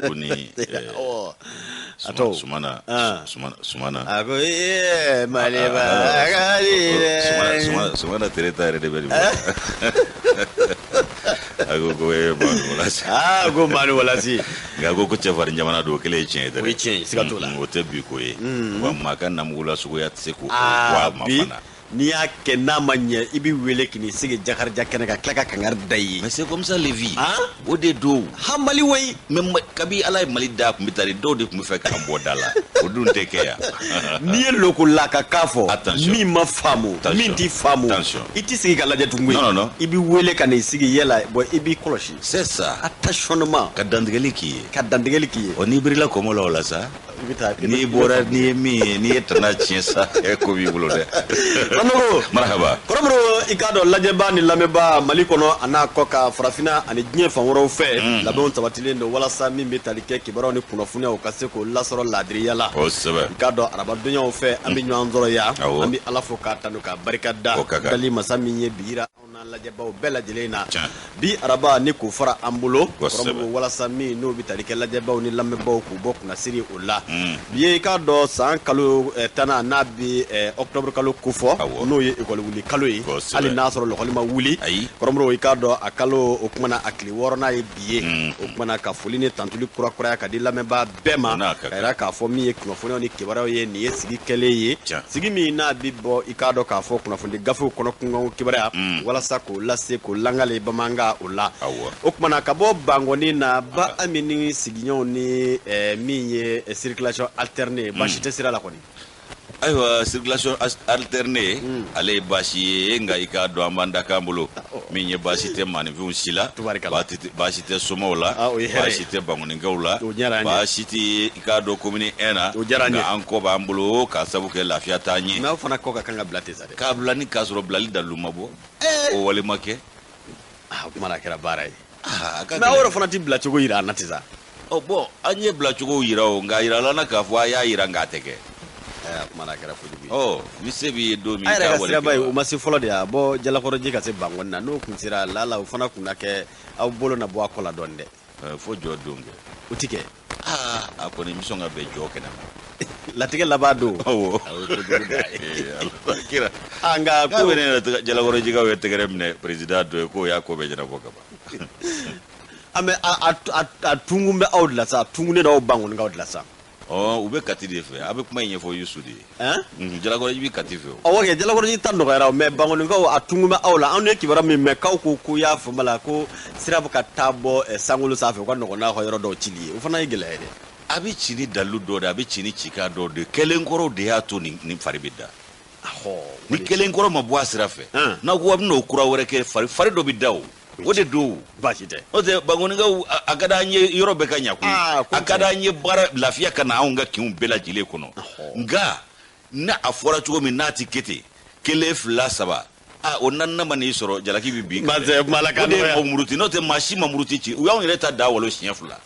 Kuni Oh, ato. Sumana Ako maliba kali. Sumana tereta de beri. Ako go walasi. Go manu walasi. Gago ko chafar jamana do kele chen de. We change sikatola. Wote bi ko ye. Wa maka namugula sugo ya tseko wa mafana. N'i y'a kɛ n'a ma ɲɛ i b'i wele k'i n'i sigi jakarija kɛnɛ ka tila ka kangari da i ye. Mais c'est comme ça les vies. O de don. Ha Mali woyi. Mais kabi ala ye Mali da kun bɛ taa dɔw de kun bɛ fɛ k'an bɔ da la. O dun tɛ kɛ yan. N'i ye lokola ka kan fɔ. Attention. Min ma faamu. Min t'i faamu. Attention. I t'i sigi ka lajɛ tugun. Non. I b'i wele ka n'i sigi yala bon i b'i kɔlɔsi. C'est ça. Attentionnement. Ka dantigɛli k'i ye. Ka dantigɛli k'i ye. O n'i birila kɔmɔ la o la sa. N'i bɔra n'i ye min ye n'i ye tana tiɲɛ sa ko b'i bolo dɛ. Marhaba. Kɔrɔbɔrɔ i k'a dɔn lajɛbaa ni lamɛnbaa Mali kɔnɔ a n'a kɔ ka farafinna ani diɲɛ fan wɛrɛw fɛ labɛnw sabatilen don walasa min bɛ tali kɛ kibaruyaw ni kunnafoniyaw ka se k'o lasɔrɔ laadiriya la. Kosɛbɛ. I k'a dɔn arabadonyaw fɛ an bɛ ɲɔgɔn sɔrɔ yan Awɔ. an bɛ Ala fo k'a tanu k'a barikada dali masa min ye bi yira anw n'a lajɛbaaw bɛɛ lajɛlen na bi araba ni k'o fara an bolo kɔrɔbɔrɔ walasa min n'o bɛ tali kɛ lajɛbaaw ni lamɛnbaaw k'u bɔ kunnasiri o la bi ye i k'a dɔn san kalo tanna n'a bɛ octobre kalo kofɔ n'o ye école wuli kalo ye hali n'a sɔrɔ lɔgɔli ma wuli kɔrɔbɔrɔ i k'a dɔn a kalo o kumana a tile wɔɔrɔnan ye bi ye o kumana ka foli ni tantuli kurakuraya ka di lamɛnbaa bɛɛ ma ka yira k'a fɔ min ye kunnafoniyaw ni kibaruyaw ye nin ye sigi kɛlen ye sigi min n'a bi bɔ i k'a dɔn k'a fɔ kunnafoni gafew kɔnɔ kunkan kibaruya walasa k'o lase k'o langale bamanankan o la o kumana ka bɔ Bangɔni na ba Ami ni sigiɲɔgɔnw ni min ye circulation alternée baasi tɛ sira la kɔni. Ayiwa circulation alternée ale ye baasi ye nka i k'a dɔn an b'an da k'an bolo min ye baasi tɛ maaninfinw si la baasi tɛ somaw la baasi tɛ Bangɔnikaw la baasi tɛ i k'a dɔn commune 1 na nka an kɔ b'an bolo k'a sabu kɛ lafiya t'an ye. N'aw fana kɔ ka kan ka bila ten sa dɛ. K'a bila ni k'a sɔrɔ bilali dalu ma bɔ o wale ma kɛ. O kumana a kɛra baara ye. Mais aw yɛrɛ fana tɛ bila cogo yira an na ten sa. Bon an ye bila cogo yira o nka yirala na k'a fɔ a y'a yira nka a tɛ kɛ. Kumana a kɛra kojugu ye. Ni se b'i ye don min a yɛrɛ ka siraba ye o ma se fɔlɔ de ya bɔ Jalakɔrɔji ka se Bangɔni na n'o kun sera lala o fana kun na kɛ aw bolo na bɔ a kɔ la dɔɔni dɛ. Fo jɔ don kɛ. O ti kɛ. A kɔni mi sɔn ka bɛn jɔ kɛnɛ ma. Latigɛ laban don. Awɔ. Kira. Nka ko ne Jalakɔrɔjikaw ye tɛgɛrɛ minɛ président dɔ ye k'o y'a ko bɛɛ ɲɛnabɔ ka ban. Mais a tungun bɛ aw de la sa a tungunen d'aw Bangɔnikaw de la sa. U bɛ Kati de fɛ a bɛ kuma in ɲɛfɔ Yusu de ye. Jalakɔrɔji bɛ Kati fɛ o. Awɔ kɛ Jalakɔrɔji ta nɔgɔyara mais Bangɔnikaw a tungun bɛ aw la anw ye kibaruya min mɛn k'aw ko y'a faamu la ko sira bɛ ka taa bɔ Sankolo sanfɛ u ka nɔgɔn n'a ka yɔrɔ dɔw cili ye o fana ye gɛlɛya ye dɛ. A bɛ ci ni dalu dɔ de a bɛ ci ni cika dɔ de kɛlenkɔrɔ de y'a to nin fari bɛ da. Ni kɛlenkɔrɔ ma bɔ a sira fɛ n'aw ko a bɛ n'o kura wɛrɛ kɛ fari dɔ bɛ da o. O de don baasi tɛ. O tɛ Bangɔnikaw a ka d'an ye yɔrɔ bɛɛ ka ɲɛ koyi a ka d'an ye baara lafiya ka na anw ka kinw bɛɛ lajɛlen kɔnɔ nka n'a a fɔra cogo min n'a ti kɛ ten kelen fila saba o naaninan ma n'i sɔrɔ jalaki bɛ bin kan dɛ o de ye muruti n'o tɛ maa si ma muruti ci u y'anw yɛrɛ ta da walo siɲɛ fila.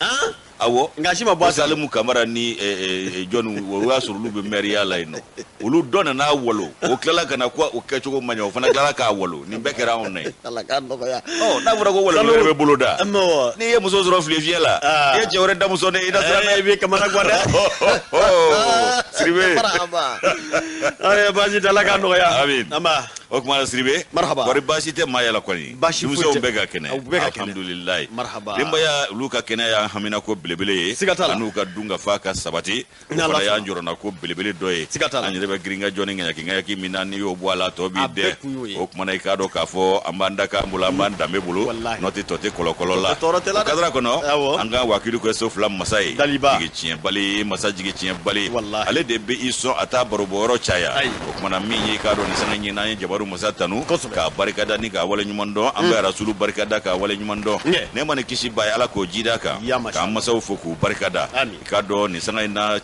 Awɔ nka si ma bɔ Salimu Kamara ni jɔn o y'a sɔrɔ olu bɛ maire la yen nɔ olu dɔ nana walo o tilala ka na ko o kɛcogo man ɲɛ o fana tilala k'a walo nin bɛɛ kɛra anw na ye. Ala k'a nɔgɔya. N'a fɔra ko walo wɛrɛ bɛ bolo da n'i ye muso sɔrɔ filefiyɛ la i ye cɛ wɛrɛ da muso ne i da sira i bɛ kamana guwa dɛ. Siribe. Baasi tɛ Ala k'a nɔgɔya. Amin. O kumana Siribe. Marhaba. Kɔri baasi tɛ maa yɛlɛ kɔni. Baasi foyi tɛ. Denmisɛnw bɛɛ ka kɛnɛ. Aw bɛɛ ka kɛnɛ. Alhamdulilayi. Marhaba. Denbaya olu ka kɛnɛ y'an hamina ko belebele ye. Siga t'a la. An'u ka dun ka fa ka sabati. O fana y'an jɔrɔna ko belebele dɔ ye. Siga t'a la. An yɛrɛ bɛ girin ka jɔ ni ŋaɲaki min na n'i y'o bɔ a la tɔ b'i dɛ. O kumana i k'a dɔn k'a fɔ an b'an da k'an bolo an b'an danbe bolo. N'o tɛ tɔ tɛ kɔlɔkɔlɔ la. Tɔɔrɔ tɛ la dɛ. O kadira kɔnɔ an ka wakili kɛ Sofila masa ye. Daliba. Jigi tiɲɛbali masa jigi tiɲɛbali. Ale de bɛ i sɔn a t'a barobɔyɔrɔ caya. O kumana min ye i k'a dɔn nin sanga ɲɛ n'an ye Jabaru masa tanu. K'a barikada ni k'a wale ɲuman dɔn an bɛ Rasulu barikada k'a wale ɲuman dɔn ne ma ni kisi ba ye Ala k'o jida kan k'an masaw fo k'u barikada i k'a dɔn nin sanga in na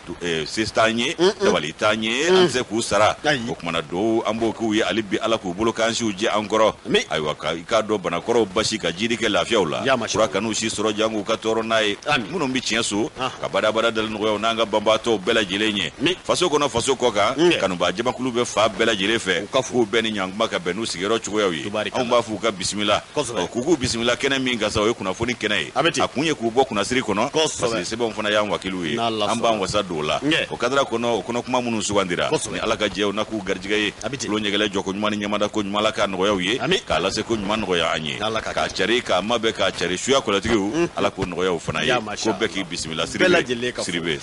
se t'an ye dabali t'an ye an tɛ se k'u sara o kumana do an b'o k'u ye hali bi Ala k'u bolo k'an siw jɛ an kɔrɔ ayiwa i k'a dɔn banakɔrɔw basi ka jidi kɛ lafiyaw la fura kan'u si sɔrɔ jan k'u ka tɔɔrɔ n'a ye minnu bɛ tiɲɛ so ka badabada dali nɔgɔyaw n'an ka banbaatɔw bɛɛ lajɛlen ye faso kono faso koka kanuba jamakulu be fa bela jere fe ko be ni nyangba ka benu sigero chugoyaw yi an ba fu ka bismillah kuku bismillah kene min gasa o kuna foni kene akunye ku bo kuna siri kono parce que c'est bon fona ya wakilu yi an ba wasa dola o kadra kono kuma munu sugandira ni ala ka jew na ku garjiga yi lo nyegele joko nyuma ni nyamada ko nyuma la ka no yaw yi ka la se ko nyuma no ya anyi ka chari ka mabe ka chari shuya ko latigu ala ko no yaw fona yi ko be ki bismillah siribe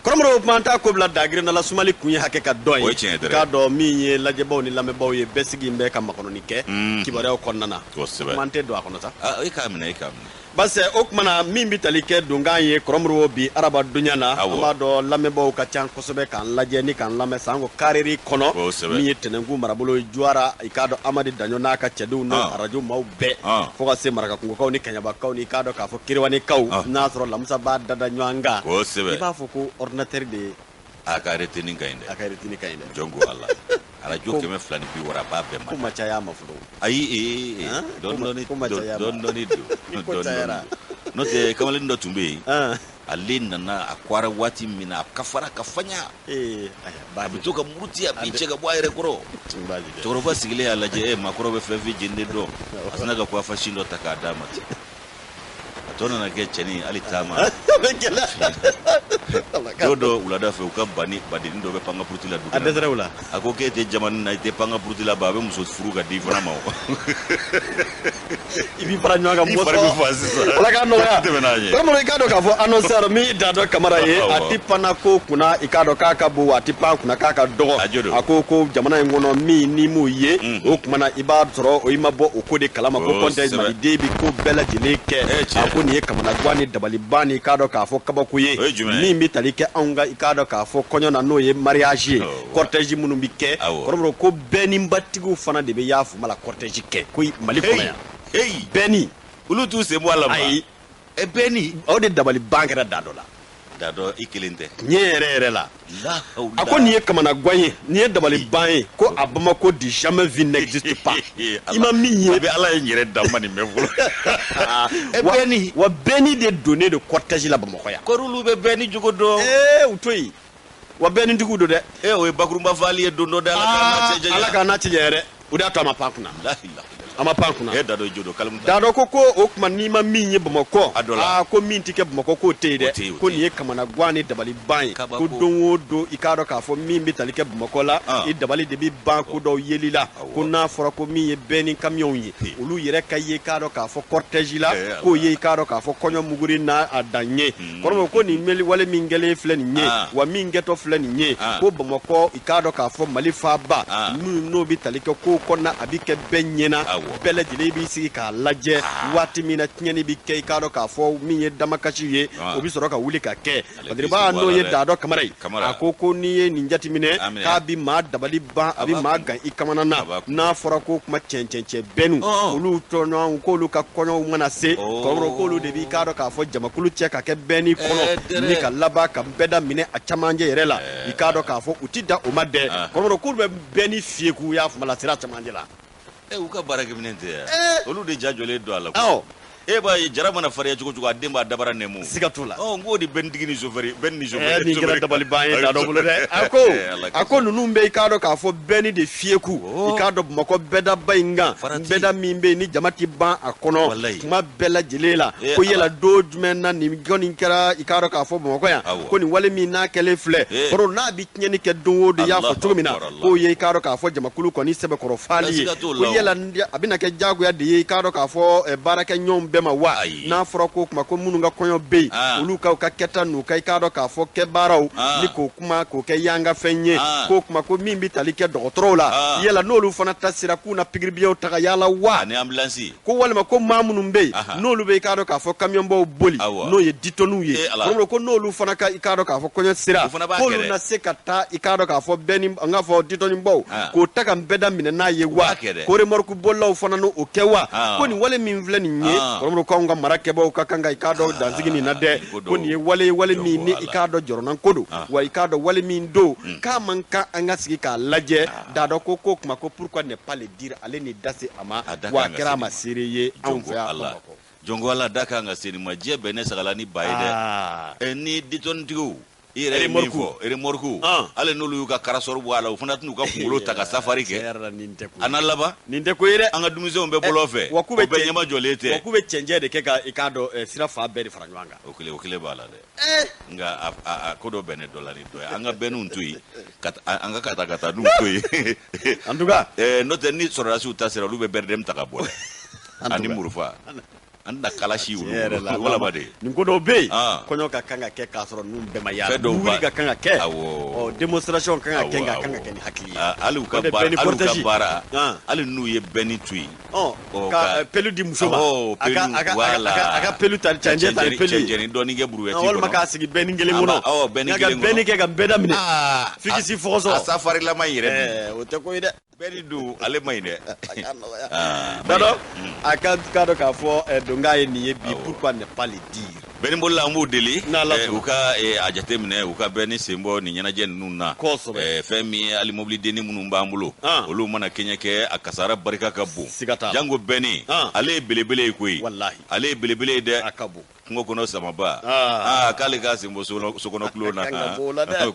koromro manta ko bla dagre na la sumali kunye hake ka doy ka do mi ye laje baw ni lambe baw ye besigi mbe kam makono ni ke kibare ko nana mante do akono ta e kamne base okmana min bitali ke dungan ye koromro bi araba dunya na ma do lambe baw ka chan kosobe kan laje ni kan lambe sango kariri kono mi ye tenengu marabolo juara ikado amadi danyo na ka chedu no radio mawbe fo ka se maraka kungo kaw ni kanyaba kaw ni kado ka fo kirwani kaw nasro lamsa ba dada nywanga iba fo ko ordinateur de akarete ni kainde jongo Allah ala joke me flani bi wara ba be ma kuma chaya mafudo ayi don no te kamalen do tumbe alin na akwara wati mina kafara kafanya ba bitu ka muruti ya biche ga bwa ire koro toro ba sigile ala je makoro be flevi jinde do asna ga kwa fashindo takadama tona na ke cheni alitama dodo ulada fe ukambani badini do be panga purutila du adesere ula akoke te jamani na te panga purutila ba be muso furu ga divana ma ibi para nyaga mo wala ka no ya como ikado ka fo annoncer mi dado kamara ye atipana ko kuna ikado kaka bu atipa kuna kaka dogo akoko jamana ngono mi ni mu ye o kuma iba toro o imabo okode kalama ko contest ma debi ko bela jileke akoni ye kamana gwani dabali bani ikado ka fo kabako ye mi mi talike anga ikado ka fo konyo na no ye mariage cortège munu bike koromro ko beni mbatigu fana de be yafu mala cortège ke ko mali kono ya beni ulutu se mo alama beni o de dabali bankera dado ikilinte nyerere la akoni ye kamana gwaye ni dabali banye ko abama ko di jamais vu n'existe pas ima miye be ala nyere damani mevolo beni wa beni de donner de cortège la bamako ya korulu be beni jugodo utoyi wa beni ndigudo de o bakurumba vali e dondo de ala kana tijere uda to amapakuna la ilaha ama pankuna dado jodo kalum dado koko okuma nima minye bamako ko mintike bamako ko tede ko ni kamana gwani dabali ban ko donwo do ikado ka fo mimbi talike bamako la i dabali de bi ban ko do yelila ko na fora ko miye beni camion yi ulu yere kaye kado ka fo cortège la ko ye kado ka fo konyo muguri na adanye ko ni meli wale mingele fleni nye wa mingeto fleni nye ko bamako ikado ka fo malifa ba no bi talike ko konna abike benyena bele jile bi sigi ka lajɛ waati mina tiɲɛni bi kɛ ka dɔ k'a fɔ min ye damakasi ye o bi sɔrɔ ka wuli ka kɛ badiriba n'o ye daadɔ kamara ye a ko ni ye nin jateminɛ k'a bi maa dabali ban a bi maa gan i kamana na n'a fɔra ko kuma cɛncɛncɛ bɛnu olu tɔɲɔgɔnw k'olu ka kɔɲɔw mana se kɔrɔ k'olu de bi k'a dɔ k'a fɔ jamakulu cɛ ka kɛ bɛnni kɔnɔ ni ka laban ka bɛɛ da minɛ a camancɛ yɛrɛ la i k'a dɔ k'a fɔ u ti da o ma dɛ kɔrɔ k'olu bɛ bɛnni fiyɛ k'u y'a fama la sira camancɛ la u ka baara minente olu de jajole do ala ba jara mana fariya cogo a den b'a dabara nemu sigatu la ngo di bendigi ni chauffeur ni kira dabali baye da do bolo de ako nunu be ka do ka fo beni de fieku i ka do mako beda bayinga beda mimbe ni jamati ban akono kuma bela jelela ko yela do jumena ni goni kira i ka do ka fo mako ya ko ni wale mi na kele fle bro na bi tinyani ke do de ya fo tugumina ko ye ka do ka fo jamakulu ko ni sebe koro fali ko yela abina ke jago ya de ye ka do ka fo baraka nyom ma wa na fɔra ko kuma ko minnu ka kɔɲɔ bɛ yen olu ka kɛta n'u ka i k'a dɔn k'a fɔ kɛbaaraw ni k'o kuma k'o kɛ yanga fɛn ye ko kuma ko min bɛ tali kɛ dɔgɔtɔrɔw la yala n'olu fana ta sera k'u na pikiribiyaw ta ka yaala wa ko walima ko maa minnu bɛ yen n'olu bɛ i k'a dɔn k'a fɔ kamiyɔnbaw boli n'o ye ditɔnniw ye ko n'olu fana ka i k'a dɔn k'a fɔ kɔɲɔ sera k'olu na se ka taa i k'a dɔn k'a fɔ bɛɛ ni an k'a fɔ ditɔnnibaw k'o ta ka bɛɛ da minɛ n'a ye wa ko remorque bolilaw fana n'o kɛ wa ko nin wale min filɛ nin ye ko an ka marakɛbaw ka kan ka i k'a dɔn dansigi nin na dɛ ko nin ye wale min ni i k'a dɔn jɔrɔnan ko don wa i k'a dɔn wale min don k'a man kan an ka sigi k'a lajɛ d'a dɔn ko kuma ko pourquoi ne pas le dire ale ni da se a ma wa a kɛra a ma seere ye anw fɛ yan jongo ala da kan ka se nin ma diɲɛ bɛɛ ne sagala ni ba ye dɛ ni ditɔntigiw ire morku ire morku ale nulu yu ka karasor bu ala fana tunu ka kulo ta ka safari ke analaba ninte ko ire anga dumizo mbe bolofe o be nyama jolete wa kube chenje de ke ka ikado sira fa be de faranwanga okile bala de nga kodo bene dolari do anga benu ntui anga kata dum toy anduga note ni sorasi utasira lube berdem takabole ani murufa anda kalashi wala bade ningodo be konyo ka kanga ke ka soro num be mayala wuri ka kanga ke o demonstration kanga ke nga kanga ke ni hakili alu ka bara alu nu ye beni tui ka pelu di musoba aka pelu tal change tal pelu change do ni ge buruwe ti wala maka sigi beni ngele muno beni ke ga beda mine fiki si foso safari la mayire o te ko ide beni du ale mayne dado aka kado ka fo donga ni bi pourquoi ne pas le dire beni bolla mu deli uka ajate mine uka beni sembo ni nyana jen nunna femi ali mobilité ni munu mbambulo olu mana kenya ke akasara barika kabu jango beni ale belebele koyi wallahi ale belebele de akabu kungo kono samaba kale ka sembo sokono klona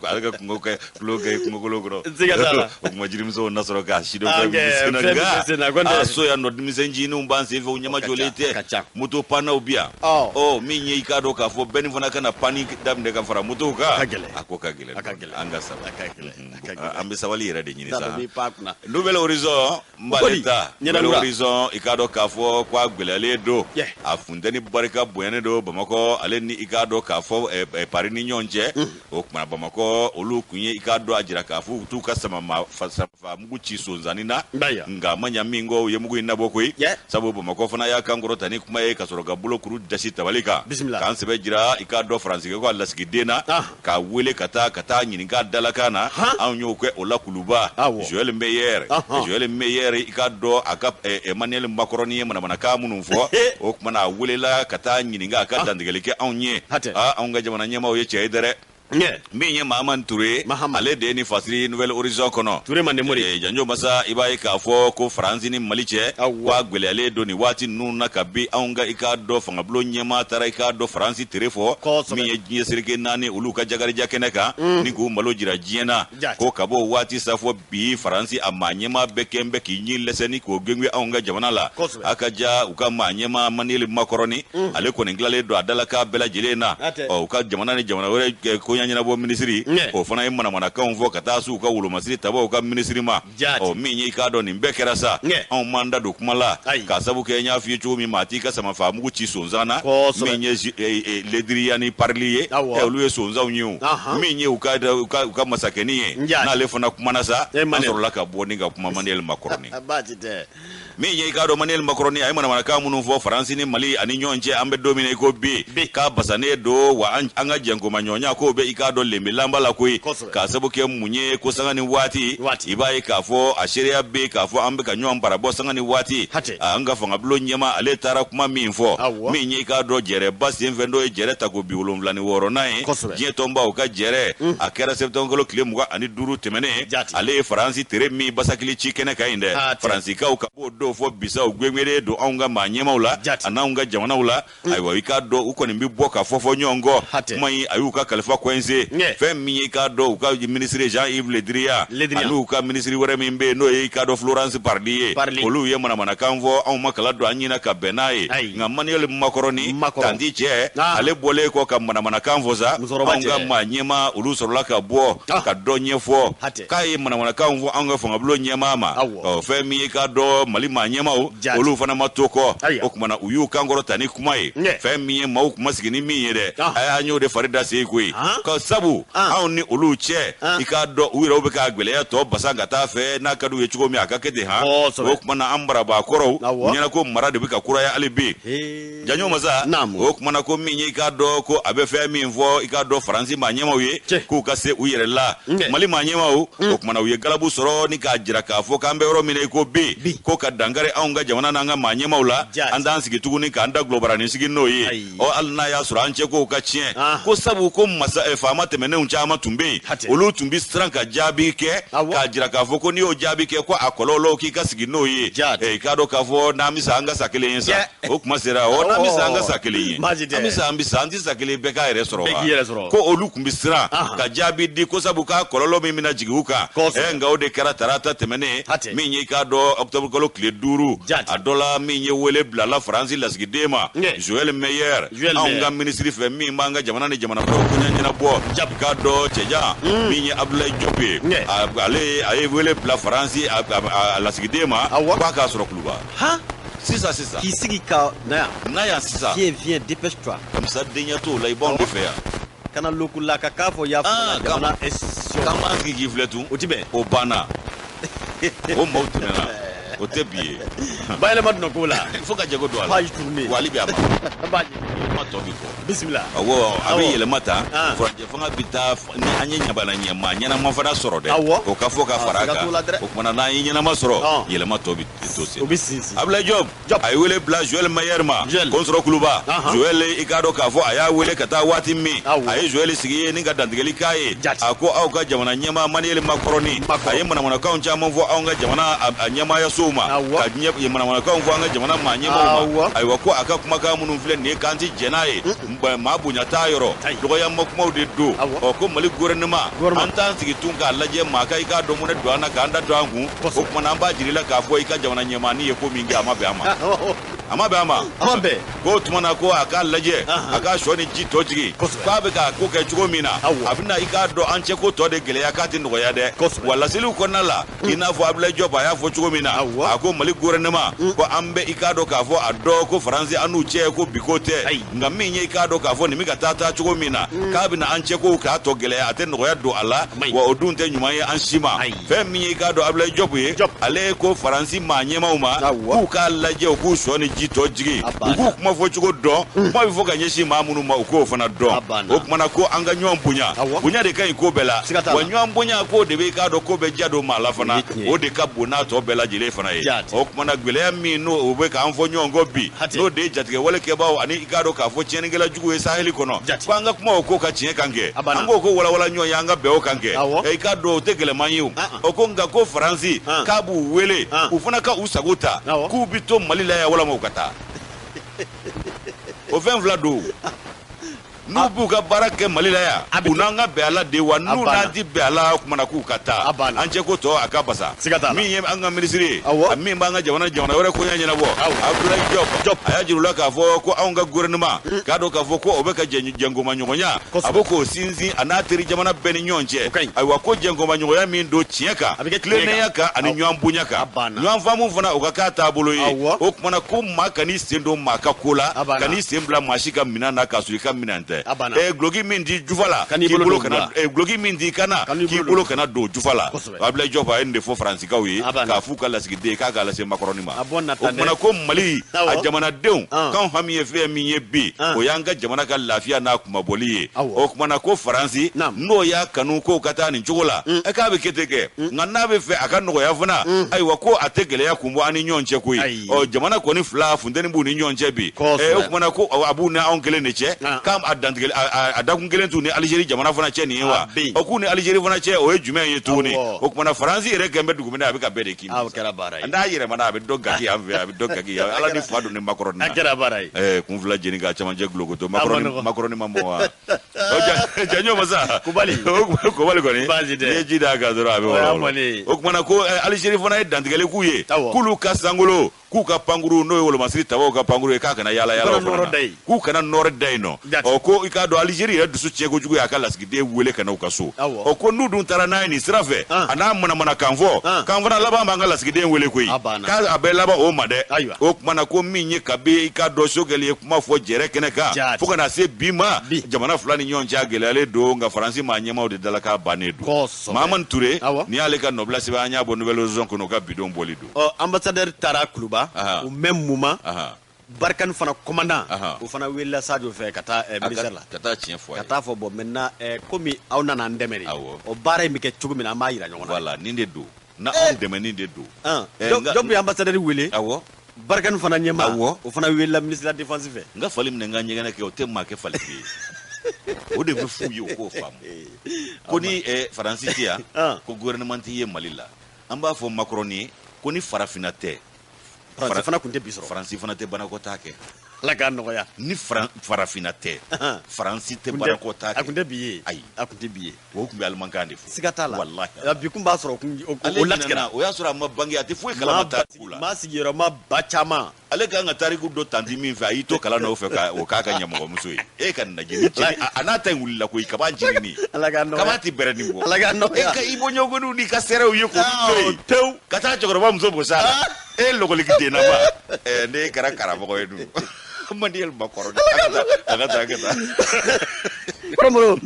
alga kungo ke kloge kungo kologro zigata kuma jirimso nasoro ka shido ka sinaga so ya no dimisenji ni umbanse fe unyama jolete muto pana ubia minye ikado ka fo beni fona kana pani damde ka fara muto ka akokagele anga saba ambe sawali rede nyini sa nouvelle horizon mbaleta nouvelle horizon ikado ka fo kwa gbelale do afundeni barika boyane do bamako ale ni ikado ka fo pari ni nyonje o kuma bamako olu kunye ikado ajira ka fo tu kasama fa muguchi sonzanina nga manya mingo ye mugu inabo koi sabo bamako fana ya kangoro tani kuma e kasoro ga bulo kuru dashi tabalika kan sebe jira ikado france ko Allah sigidena ka wele kata nyininga dalakana anyo ko ola kuluba Joel Meyer ikado aka Emmanuel Macron ye mana ka munun fo o kuma na wele la kata nyininga ka dandigeleke anye anga jamana nyama o ye chedere minye Mahaman Touré ale de ni fasiri nouvelle horizon kono Touré manemori janjo masa ibai ka fo ko France ni maliche kwa gwele ale do ni wati nuna kabi aunga ikado fanga blo nyema tara ikado France terefo minye nyesirike nani uluka jagari jakeneka ni ku malo jira jiena ko kabo wati safo bi France amanyema bekembe kinyi leseni ko gengwe aunga jamana la akaja ukama nyema manili makoroni ale ko nglale do adalaka bela jelena uka jamana ni jamana wore ko nyanyina bo ministry o fana imana mana kan fo kata su ka wulo masiri tabo ka ministry ma minyi ka do ni mbekera sa on manda do kumala ka sabu ke nya fi chu mi mati ka sama fa mugu chi sonzana minyi ledriya ni parlier olu sonza unyu minyi uka masakeni na le fana kumana sa asorola ka bo ni ga kuma Manuel Macron minyi ka do Manuel Macron ay mana ka munu fo France ni Mali ani nyonje ambe domine ko bi ka basane do wa anga jengo manyonya ko be ikado lembe lamba la koi ka sabu ke munye ko sangani wati ibai ka fo ashiria be ka fo ambe ka nyom para bo sangani wati anga fanga blo nyema ale tara kuma minfo minye ka do jere basi mvendo jere ta ko bi ulumlani woro nai je tomba o ka jere akera septongolo klemu ga ani duru temene ale France tere mi basakili chikene ka inde France ka o ka bo do fo bisa o gwemere do anga manyema ula anaunga jamana ula aiwa ikado uko ni mbiboka fofo nyongo mai ayuka kalifa kwenze fem mi ka do ka ministre Jean-Yves Le Drian alu ka ministre wore mimbe no e ka do Florence Parlier olu ye mana kanvo on makala do anyina ka benaye nga Manuel Macron tandi che ale bole ko ka mana kanvo za nga manyema olu sorola ka bo ka do nyefo kai mana kanvo anga fonga blo nyema ma fem mi ka do mali manyema olu fana matoko okuma uyu kangoro tani kumaye fem mi ma kuma sigini mi yede ayanyo de farida se koi ka sabu ni olu che ikado uwira obeka agbele ya to basanga ta fe na kadu ye chugo mi akakete okuma na ambara ba koro nyana ko marade bika kura ya alibi janyo maza okuma na ko mi ikado ko abe fe mi mvo ikado France ma nyema wi ku kase uyere la mali ma nyema okuma na uye galabu soro ni ka jira ka fo ka mbe ro mi ne ko bi ko ka dangare aunga jamana na nga ma nyema ula anda sigi tuguni ka anda global ni sigi no yi o alna ya sura anche ko ka chien ko sabu ko masa faama tɛmɛnenw caman tun bɛ yen olu tun bɛ siran ka jaabi kɛ k'a jira k'a fɔ ko n'i y'o jaabi kɛ ko a kɔlɔlɔw k'i ka sigi n'o ye i k'a dɔn k'a fɔ n'an bɛ sa an ka sa kelen ye sa o kuma sera n'an bɛ sa an ka sa kelen ye an bɛ sa an tɛ sa kelen bɛɛ k'a yɛrɛ sɔrɔ wa ko olu tun bɛ siran ka jaabi di ko sabu k'a kɔlɔlɔ min bɛna jigin u kan nka o de kɛra tarata tɛmɛnen min ye k'a dɔn octobre kalo tile 5 a dɔ la min ye wele bilala Faransi lasigiden ma Joël Meyer anw ka minisiri fɛ min b'an ka jamana ni jamana kɔnɔ koɲɛ ɲɛnabɔ k'a dɔn cɛjan min ye Abdoulaye Diop ye ale a ye wele bila Faransi a lasigiden ma k'a k'a sɔrɔ kuluba sisan k'i sigi ka na yan sisan viens dépêche-toi kamisa denya t'o la i b'anw de fɛ yan kana lokula ka k'a fɔ y'a fɔ jamana institution k'an b'an sigi k'i filɛ tun o ti bɛn o banna o maaw tɛmɛna o tɛ bi ye bayɛlɛma donna ko la fo ka jago don a la page tournée wa hali bi a ma yɛlɛma tɔ bi fɔ bisimila awɔ a bɛ yɛlɛma ta furanjɛ fanga bi taa ni an ye ɲabala ɲɛma ɲɛnama fana sɔrɔ dɛ o ka fɔ ka fara a kan o kumana n'an ye ɲɛnama sɔrɔ yɛlɛma tɔ bi to sen Abdoulaye Diop a ye wele bila Joël Meyer ma ko n sɔrɔ kuluba Joël i k'a dɔn k'a fɔ a y'a wele ka taa waati min a ye Joël sigi ye ni ka dantigɛli k'a ye a ko aw ka jamana ɲɛma Manuel Macroni a ye manamanakanw caman fɔ anw ka jamana ɲɛmaaya sow ma ka manamanakanw fɔ an ka jamana maa ɲɛmaw ma ayiwa ko a ka kumakan minnu filɛ nin ye k'an ti jɛn n'a ye maa bonya t'a yɔrɔ dɔgɔyama kumaw de don ko Mali gouvernement an t'an sigi tun k'a lajɛ maa ka i k'a dɔn mun ne don an na k'an da don an kun o kumana an b'a jira i la k'a fɔ i ka jamana ɲɛmaani ye ko min kɛ a ma bɛn an ma a ma bɛn an ma ko tuma na ko a k'a lajɛ a ka sɔ ni ji tɔ jigin k'a bɛ k'a ko kɛ cogo min na a bɛna i k'a dɔn an cɛ ko tɔ de gɛlɛya k'a tɛ nɔgɔya dɛ wa laseliw kɔnɔna la i n'a fɔ Abdoulaye Diop a y'a fɔ cogo min na a ko Mali gouvernement ko an bɛ i k'a dɔn k'a fɔ a dɔn ko Faransi an n'u cɛ ko bi ko tɛ nka min ye i k'a dɔn k'a fɔ nin bɛ ka taa cogo min na k'a bɛna an cɛ ko k'a tɔ gɛlɛya a tɛ nɔgɔya don a la wa o dun tɛ ɲuman ye an si ma fɛn min ye i k'a dɔn Abdoulaye Diop ye ale ko Faransi maa ɲɛmaw ma k'u k'a lajɛ u k'u sɔ ni ji tɔ jigin u k'u kuma fɔ cogo dɔn kuma bɛ fɔ ka ɲɛsin maa minnu ma u k'o fana dɔn o kumana ko an ka ɲɔgɔn bonya bonya de ka ɲi ko bɛɛ la wa ɲɔgɔn bonya k'o de bɛ i k'a dɔn ko bɛ diya don maa la fana o de ka bon n'a tɔ bɛɛ lajɛlen fana ye o kumana gɛlɛya min n'o o bɛ k'an fɔ ɲɔgɔn kɔ bi n'o de ye jatigɛ walekɛbaaw ani i k'a dɔn k'a fɔ tiɲɛnikɛla jugu ye saheli kɔnɔ ko an ka kuma o ko ka tiɲɛ kan kɛ an k'o ko walawala ɲɔgɔn ye an ka bɛn o kan kɛ i k'a dɔn o tɛ gɛlɛman ye o ko nka ko Faransi k'a b'u wele u fana ka u sago ta k'u bi to Mali la yan walama u ka taa o fɛn fila don n'u b'u ka baara kɛ Mali la yan u n'an ka bɛn a la de wa n'u n'an ti bɛn a la o kumana k'u ka taa an cɛ ko tɔ a ka basa min ye an ka minisiri ye min b'an ka jamana wɛrɛ koɲɛ ɲɛnabɔ Abdoulaye Diop a y'a jira u la k'a fɔ ko anw ka gouvernement k'a dɔn k'a fɔ ko o bɛ ka jɛngɔmaɲɔgɔnya a bɛ k'o sinsin a n'a teri jamana bɛɛ ni ɲɔgɔn cɛ ayiwa ko jɛngɔmaɲɔgɔnya min don tiɲɛ kan tilennenya kan ani ɲɔgɔn bonya kan ɲɔgɔn faamu fana o ka k'a taabolo ye o kumana ko maa kan'i sen don maa ka ko la kan'i sen bila maa si ka minɛn na k'a sɔrɔ i ka minɛn tɛ gloki min di jufa la k'i bolo kana gloki min di kana k'i bolo kana don jufa la Abdoulaye Diop a ye nin de fɔ Faransikaw ye k'a f'u ka lasigiden k'a k'a lase Macroni ma o kumana ko Mali a jamanadenw k'anw hami ye fɛn min ye bi o y'an ka jamana ka lafiya n'a kumabɔli ye o kumana ko Faransi n'o y'a kanu k'o ka taa nin cogo la k'a bɛ kɛ ten kɛ nka n'a bɛ fɛ a ka nɔgɔya fana ayiwa ko a tɛ gɛlɛya kun bɔ an ni ɲɔgɔn cɛ koyi jamana kɔni fila funteni b'u ni ɲɔgɔn cɛ bi o kumana ko a b'u ni anw kelen de cɛ k'an a dantigɛ a dakun kelen t'u ni Algérie jamana fana cɛ nin ye wa o k'u ni Algérie fana cɛ o ye jumɛn ye tuguni o kumana Faransi yɛrɛ kɛn bɛ dugu min na a bɛ ka bɛɛ de k'i n'a yɛrɛmana a bɛ dɔ gaki an fɛ a bɛ dɔ gaki Ala ni fa don ni Macroni na kun fila jeni k'a camancɛ gulokoto Macroni ma mɔ wa janɲɔ masa Kobali kɔni n'i ye ji d'a kan dɔrɔn a bɛ wɔlɔwɔlɔ o kumana ko Algérie fana ye dantigɛli k'u ye k'ulu ka sankolo k'u ka pankuru n'o ye wolomasiri tabaw ka pankuru ye k'a kana yaala o fana na k'u kana nɔrɔ da yen nɔ ko i k'a dɔn Algérie yɛrɛ dusu tiɲɛ kojugu ye a ka lasigiden wele ka na u ka so ko n'u dun taara n'a ye nin sira fɛ a n'a manamana kan fɔ k'an fana laban b'an ka lasigiden wele koyi k'a bɛɛ laban o ma dɛ o kumana ko min ye kabi i k'a dɔn Sogɛli ye kuma fɔ jɛrɛ kɛnɛ kan fo ka na se bi ma jamana fila ni ɲɔgɔn cɛ a gɛlɛyalen don nka Faransi maa ɲɛmaw de dala k'a bannen don Mahamani Ture n'i y'ale ka nɔbila sɛbɛn an y'a bɔ Nouvelle Horizon kɔnɔ o ka bidon bɔli don ambassadeur taara Kuluba au même moment Barkani fana commandant o fana welela Sadio fɛ ka taa ministère la ka taa tiɲɛ fɔ ka taa fɔ bon maintenant komi aw nana an dɛmɛ de o baara in bɛ kɛ cogo min na an b'a yira ɲɔgɔn na voilà nin de don na anw dɛmɛ nin de don donc ye ambassadeur wele Barkani fana ɲɛma o fana welela ministre de la défense fɛ n ka fali minɛ n ka ɲɛgɛnɛ kɛ o tɛ maa kɛ fali ye o de bɛ fu ye o k'o faamu ko ni faransi tɛ yan ko gouvernement tɛ ye Mali la an b'a fɔ Macron ye ko ni farafinna tɛ faransi fana kun tɛ bi sɔrɔ faransi fana tɛ banakɔtaa kɛ Ala k'a nɔgɔya ni farafinna tɛ faransi tɛ banakɔtaa kɛ a kun tɛ bi ye ayi a kun tɛ bi ye o kun bɛ alimankan de fɔ siga t'a la wallahi bi kun b'a sɔrɔ o latigɛra o y'a sɔrɔ a ma bange a tɛ foyi kalama tariku la maa sigiyɔrɔma ba caman ale kan ka tariku dɔ tanti min fɛ a y'i to kalan na o fɛ o k'a ka ɲɛmɔgɔmuso ye e ka najini a n'a ta in wulila koyi kaba jiginni kaba tɛ bɛrɛ nin bɔ e ka i bɔ ɲɔgɔnw ni ka sɛrɛw ye k'olu to yen ka taa cɛkɔrɔba muso bɔ sa la e lɔgɔliki denna ba ne kɛra karamɔgɔ ye dun Mandel bakɔrɔ a ka taa Promoro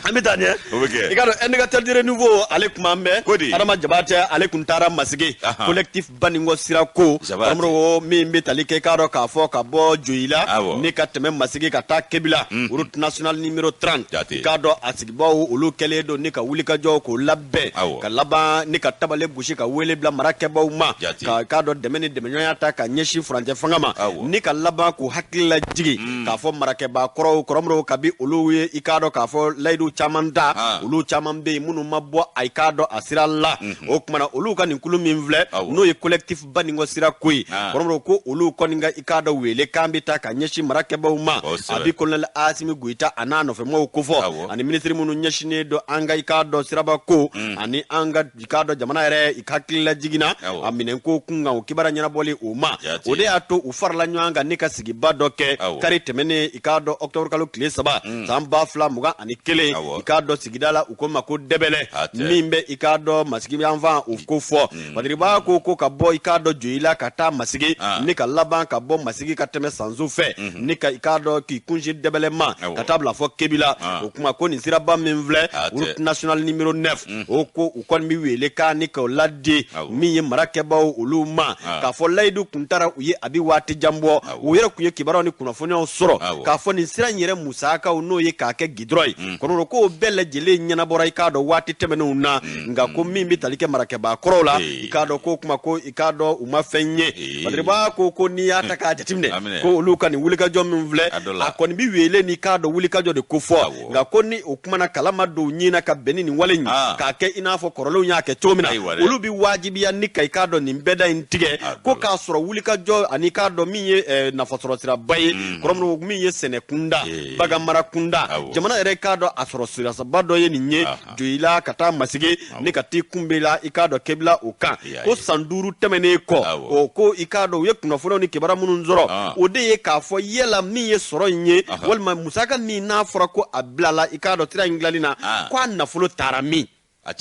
an bɛ taa ɲɛ i ka dɔn indicateur de renouveau ale kuma an bɛ Adama Jabatɛ ale kun taara Masigi collectif Baninko sira ko Promoro min bɛ tali kɛ i ka dɔn k'a fɔ ka bɔ Joyila ni ka tɛmɛ Masigi ka taa Kebila route nationale numéro 30 i k'a dɔn a sigibaw olu kɛlen don ni ka wulikajɔ k'o labɛn ka laban ni ka tabale gosi ka wele bila marakɛbaw ma ka k'a dɔn dɛmɛ ni dɛmɛɲɔgɔnya ta ka ɲɛsin furancɛ fanga ma ni ka laban k'u hakili lajigi k'a fɔ marakɛba kɔrɔw Kɔrɔmɔrɔw kabi olu ye i k'a dɔn k'a fɔ layidu caman da olu caman bɛ yen minnu ma bɔ a k'a dɔn a sira la o kumana olu ka nin kulu min filɛ n'o ye collectif Baninko sira ko ye Kɔrɔmɔrɔw ko olu kɔni ka i k'a dɔn wele k'an bɛ taa ka ɲɛsin marakɛbaw ma a bi colonel Asimi Goyita a n'a nɔfɛmɔgɔw kofɔ ani ministre minnu ɲɛsinnen don an ka i k'a dɔn siraba ko ani an ka i k'a dɔn jamana yɛrɛ i hakili lajiginna a minɛ ko kun kan o kibaruya ɲɛnabɔli o ma o de y'a to u farala ɲɔgɔn kan ni ka sigiba dɔ kɛ kari tɛmɛnen i k'a dɔn octobre kalo tile 3 san 2021 i k'a dɔn sigida la u ko ma ko dɛbɛlɛ min bɛ i k'a dɔn Masigi yanfan u ko fɔ Badiriba ko ka bɔ i k'a dɔn Joyila ka taa Masigi ni ka laban ka bɔ Masigi ka tɛmɛ Sanzu fɛ ni ka i k'a dɔn k'i kunsi dɛbɛlɛ ma ka taa bila fɔ Kebila o kuma ko nin siraba min filɛ route nationale numéro 9 o ko u kɔni bɛ wele k'a ni k'o ladi min ye marakɛbaw olu ma k'a fɔ layidu kun taara u ye a bi waati jan bɔ u yɛrɛ kun ye kibaruyaw ni kunnafoniyaw sɔrɔ k'a fɔ nin sira in yɛrɛ musakaw n'o ye k'a kɛ gidɔrɔn ye Kɔrɔmɔrɔ ko bɛɛ lajɛlen ɲɛnabɔra i k'a dɔn waati tɛmɛnenw na nka ko min bɛ tali kɛ marakɛba kɔrɔw la i k'a dɔn ko kuma ko i k'a dɔn u ma fɛn ye Badiriba ko n'i y'a ta k'a jateminɛ ko olu ka nin wulikajɔ min filɛ a kɔni bɛ wele ni k'a dɔn wulikajɔ de ko fɔ nka ko ni o kumana kalama don ɲin na ka bɛn ni nin wale in k'a kɛ i n'a fɔ kɔrɔlenw y'a kɛ cogo min na olu bɛ wajibiya ni ka i k'a dɔn nin bɛɛda in tigɛ ko k'a sɔrɔ wulikajɔ ani k'a dɔn min ye nafasɔrɔ siraba ye Kɔrɔmɔrɔ min ye sɛnɛ kunda bagan mara kunda jamana yɛrɛ k'a dɔn a sɔrɔ sirasaba dɔ ye nin ye Joyila ka taa Masigi ni ka t'i kunbela i k'a dɔn Kebila o kan ko san 5 tɛmɛnen kɔ o ko i k'a dɔn u ye kunnafoniyaw ni kibaruya minnu sɔrɔ o de ye k'a fɔ yala min ye sɔrɔ in ye walima musaka min n'a fɔra ko a bilala i k'a dɔn sira in dilanni na ko a nafolo taara min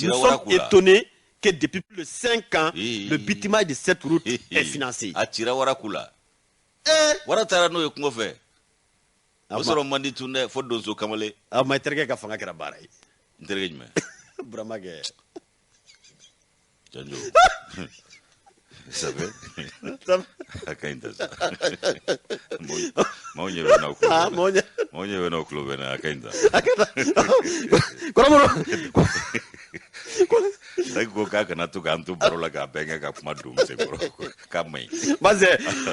nous sommes étonnés que depuis plus de 5 ans le bitumage de cette route est financé a cira waraku la wara taara n'o ye kungo fɛ o sɔrɔ man di tun dɛ fo donso kamalen ma terikɛ ka fanga kɛra baara ye n terikɛ jumɛn Burama kɛ Janjo sabe a ka ɲi ta sa maaw ɲɛ bɛ n'aw kulo bɛ na a ka ɲi ta Kɔrɔmɔrɔ ko k'a kana to k'an to baro la k'a bɛn kɛ ka kuma don muso kɔrɔ k'a ma ɲi Base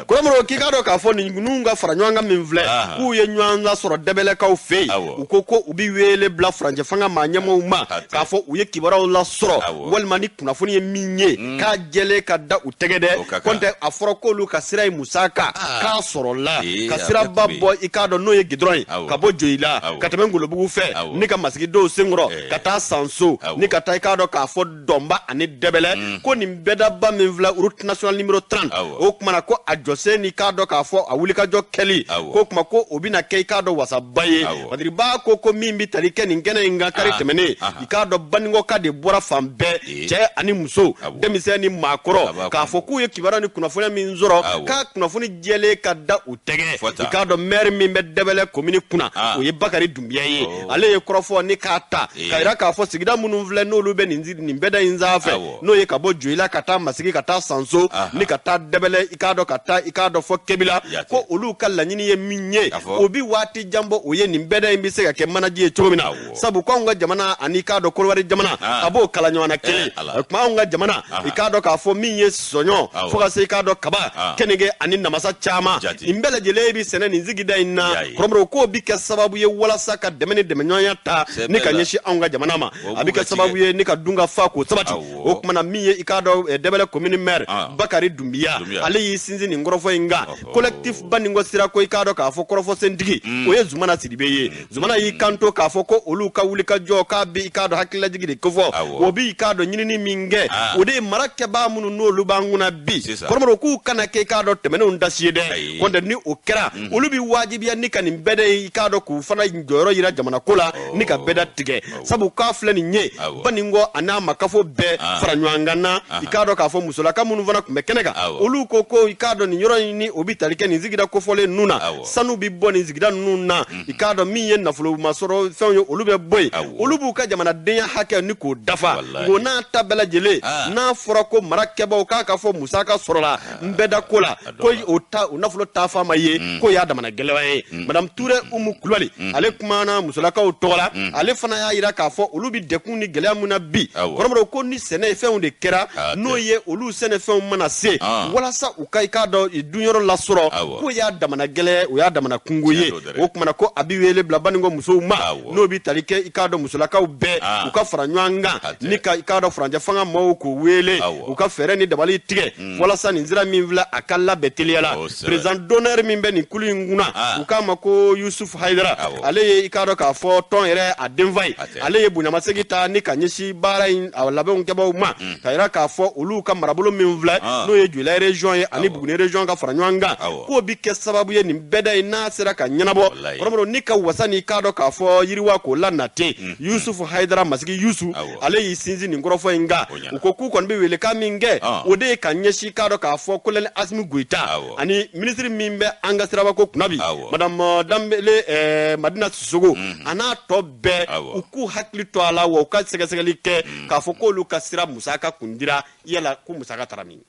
Kɔrɔmɔrɔ k'i k'a dɔn k'a fɔ nin ninnu ka fara ɲɔgɔn kan min filɛ k'u ye ɲɔgɔn lasɔrɔ dɛbɛlɛkaw fɛ yen u ko u bɛ wele bila furancɛ fanga maa ɲɛmaaw ma k'a fɔ u ye kibaruyaw lasɔrɔ walima ni kunnafoni ye min ye k'a jɛlen ka da u tɛgɛ dɛ kɔntɛ a fɔra k'olu ka sira ye musaka k'a sɔrɔla ka siraba bɔ i k'a dɔn n'o ye gidɔrɔn ye ka bɔ Joyila ka tɛmɛ Ngolobugu fɛ ni ka Masigi dɔw senkɔrɔ ka taa Sanso ni ka taa i k'a dɔn k'a fɔ Dɔnba ani dɛbɛlɛ ko nin bɛɛdaba min filɛ route nationale numéro 30 o kumana ko a jɔsen ni k'a dɔn k'a fɔ a wulikajɔ kɛli ko kuma ko o bɛna kɛ i k'a dɔn wasaba ye Badiriba ko min bɛ tali kɛ nin kɛnɛ in kan kari tɛmɛnen i k'a dɔn Baninko ka de bɔra fan bɛɛ cɛ ani muso denmisɛn ni maakɔrɔ k'a fɔ k'u ye kibaruya ni kunnafoniya min sɔrɔ k'a kunnafoni jɛlen ka da u tɛgɛ i k'a dɔn maire min bɛ dɛbɛlɛ commune kunna o ye Bakari Dunbiya ye ale ye kɔrɔfɔ ni k'a ta ka yira k'a fɔ sigida minnu filɛ n'olu bɛ nin bɛɛ bɛda in sanfɛ n'o ye ka bɔ Joyila ka taa Masigi ka taa Sanso ni ka taa Dɛbɛlɛ i k'a dɔn fɔ Kebila ko olu ka laɲini ye min ye o bi waati janbɔ o ye nin bɛda in bi se ka kɛ manaji ye cogo min na sabu ko anw ka jamana ani k'a dɔn Kolowari jamana a b'o kala ɲɔgɔn na kelen kuma anw ka jamana i k'a dɔn k'a fɔ min ye sɔɲɔ fo ka se i k'a dɔn kaba kenige ani namasa caman nin bɛɛ lajɛlen bi sɛnɛ nin sigida in na kɔrɔmɔrɔ ko bi kɛ sababu ye walasa ka dɛmɛ ni dɛmɛɲɔgɔnya ta ni ka ɲɛsin anw ka jamana ma a bi kɛ sababu ye ni ka dun ka fa k'o sabati o kumana min ye i k'a dɔn Dɛbɛlɛ commune maire Bakari Dumbiya ale y'i sinsin nin kɔrɔfɔ in kan collectif Baningo sira ko i k'a dɔn k'a fɔ kɔrɔfɔsentigi o ye Zumana Sidibe ye Zumana y'i kanto k'a fɔ ko olu ka wuli ka jɔ k'a bi i k'a dɔn hakililajigi de kofɔ o bi i k'a dɔn ɲinini min kɛ o de ye mara kɛbaa minnu n'olu b'an kunna bi kɔrɔmɔrɔ k'u kana kɛ i k'a dɔn tɛmɛnenw dasi ye dɛ kɔntɛ ni o kɛra olu bi wajibiya ni ka nin bɛda ye i k'a dɔn k'u fana jɔyɔrɔ yira jamana ko la ni ka bɛda tigɛ sabu k'a filɛ nin ye Baningo a n'a makafo bɛɛ fara ɲɔgɔn kan na i k'a dɔn k'a fɔ musolaka minnu fana tun bɛ kɛnɛ kan olu ko i k'a dɔn nin yɔrɔ in ni o bi tali kɛ nin sigida kofɔlen ninnu na sanu bi bɔ nin sigida ninnu na i k'a dɔn min ye nafolo masɔrɔ fɛnw ye olu bɛ bɔ yen olu b'u ka jamanadenya hakɛ ni k'o dafa ngo n'a ta bɛɛ lajɛlen n'a fɔra ko mara kɛbaw k'a ka fɔ musaka sɔrɔla n bɛɛ da ko la ko o nafolo ta fa ma ye ko y'a damana gɛlɛya ye Madame Touré Umu Kulubali ale kumana musolakaw tɔgɔ la ale fana y'a yira k'a fɔ olu bi dekun ni gɛlɛya mun na bi kɔrɔmɔrɔ ko ni sɛnɛ fɛnw de kɛra n'o ye olu sɛnɛfɛnw mana se walasa u ka i k'a dɔn dunyɔrɔ lasɔrɔ ko y'a damana gɛlɛya o y'a damana kungo ye o kumana ko a bi wele bila Baningo musow ma n'o bi tali kɛ i k'a dɔn musolakaw bɛɛ u ka fara ɲɔgɔn kan ni ka i k'a dɔn furancɛ fanga maaw k'u wele u ka fɛɛrɛ ni dabali tigɛ walasa nin sira min filɛ a ka labɛn teliya la président d'honneur min bɛ nin kulu in kunna u k'a ma ko Yusuf Haidara ale ye i k'a dɔn k'a fɔ tɔn yɛrɛ a denfa ye ale ye bonyamasegi ta ni ka ɲɛsin baara in a labɛnw kɛbaw ma ka yira k'a fɔ olu ka marabolo min filɛ n'o ye Joyila région ye ani Buguni région ka fara ɲɔgɔn kan k'o bi kɛ sababu ye nin bɛda in n'a sera ka ɲɛnabɔ kɔrɔmɔrɔ ni ka wasa ni k'a dɔn k'a fɔ yiriwa k'o lanate Yusuf Haidara Masigi Yusu ale y'i sinsin nin kɔrɔfɔ in kan u ko k'u kɔni bɛ welekan min kɛ o de ye ka ɲɛsin k'a dɔn k'a fɔ Colonel Asimi Goita ani ministre min bɛ an ka sirabako kunna bi Madame Dambele Madina Sissogo a n'a tɔ bɛɛ u k'u hakili to a la wa u ka sɛgɛsɛgɛli kɛ k'a fɔ k'olu ka sira musaka kun dira yala ko musaka taara min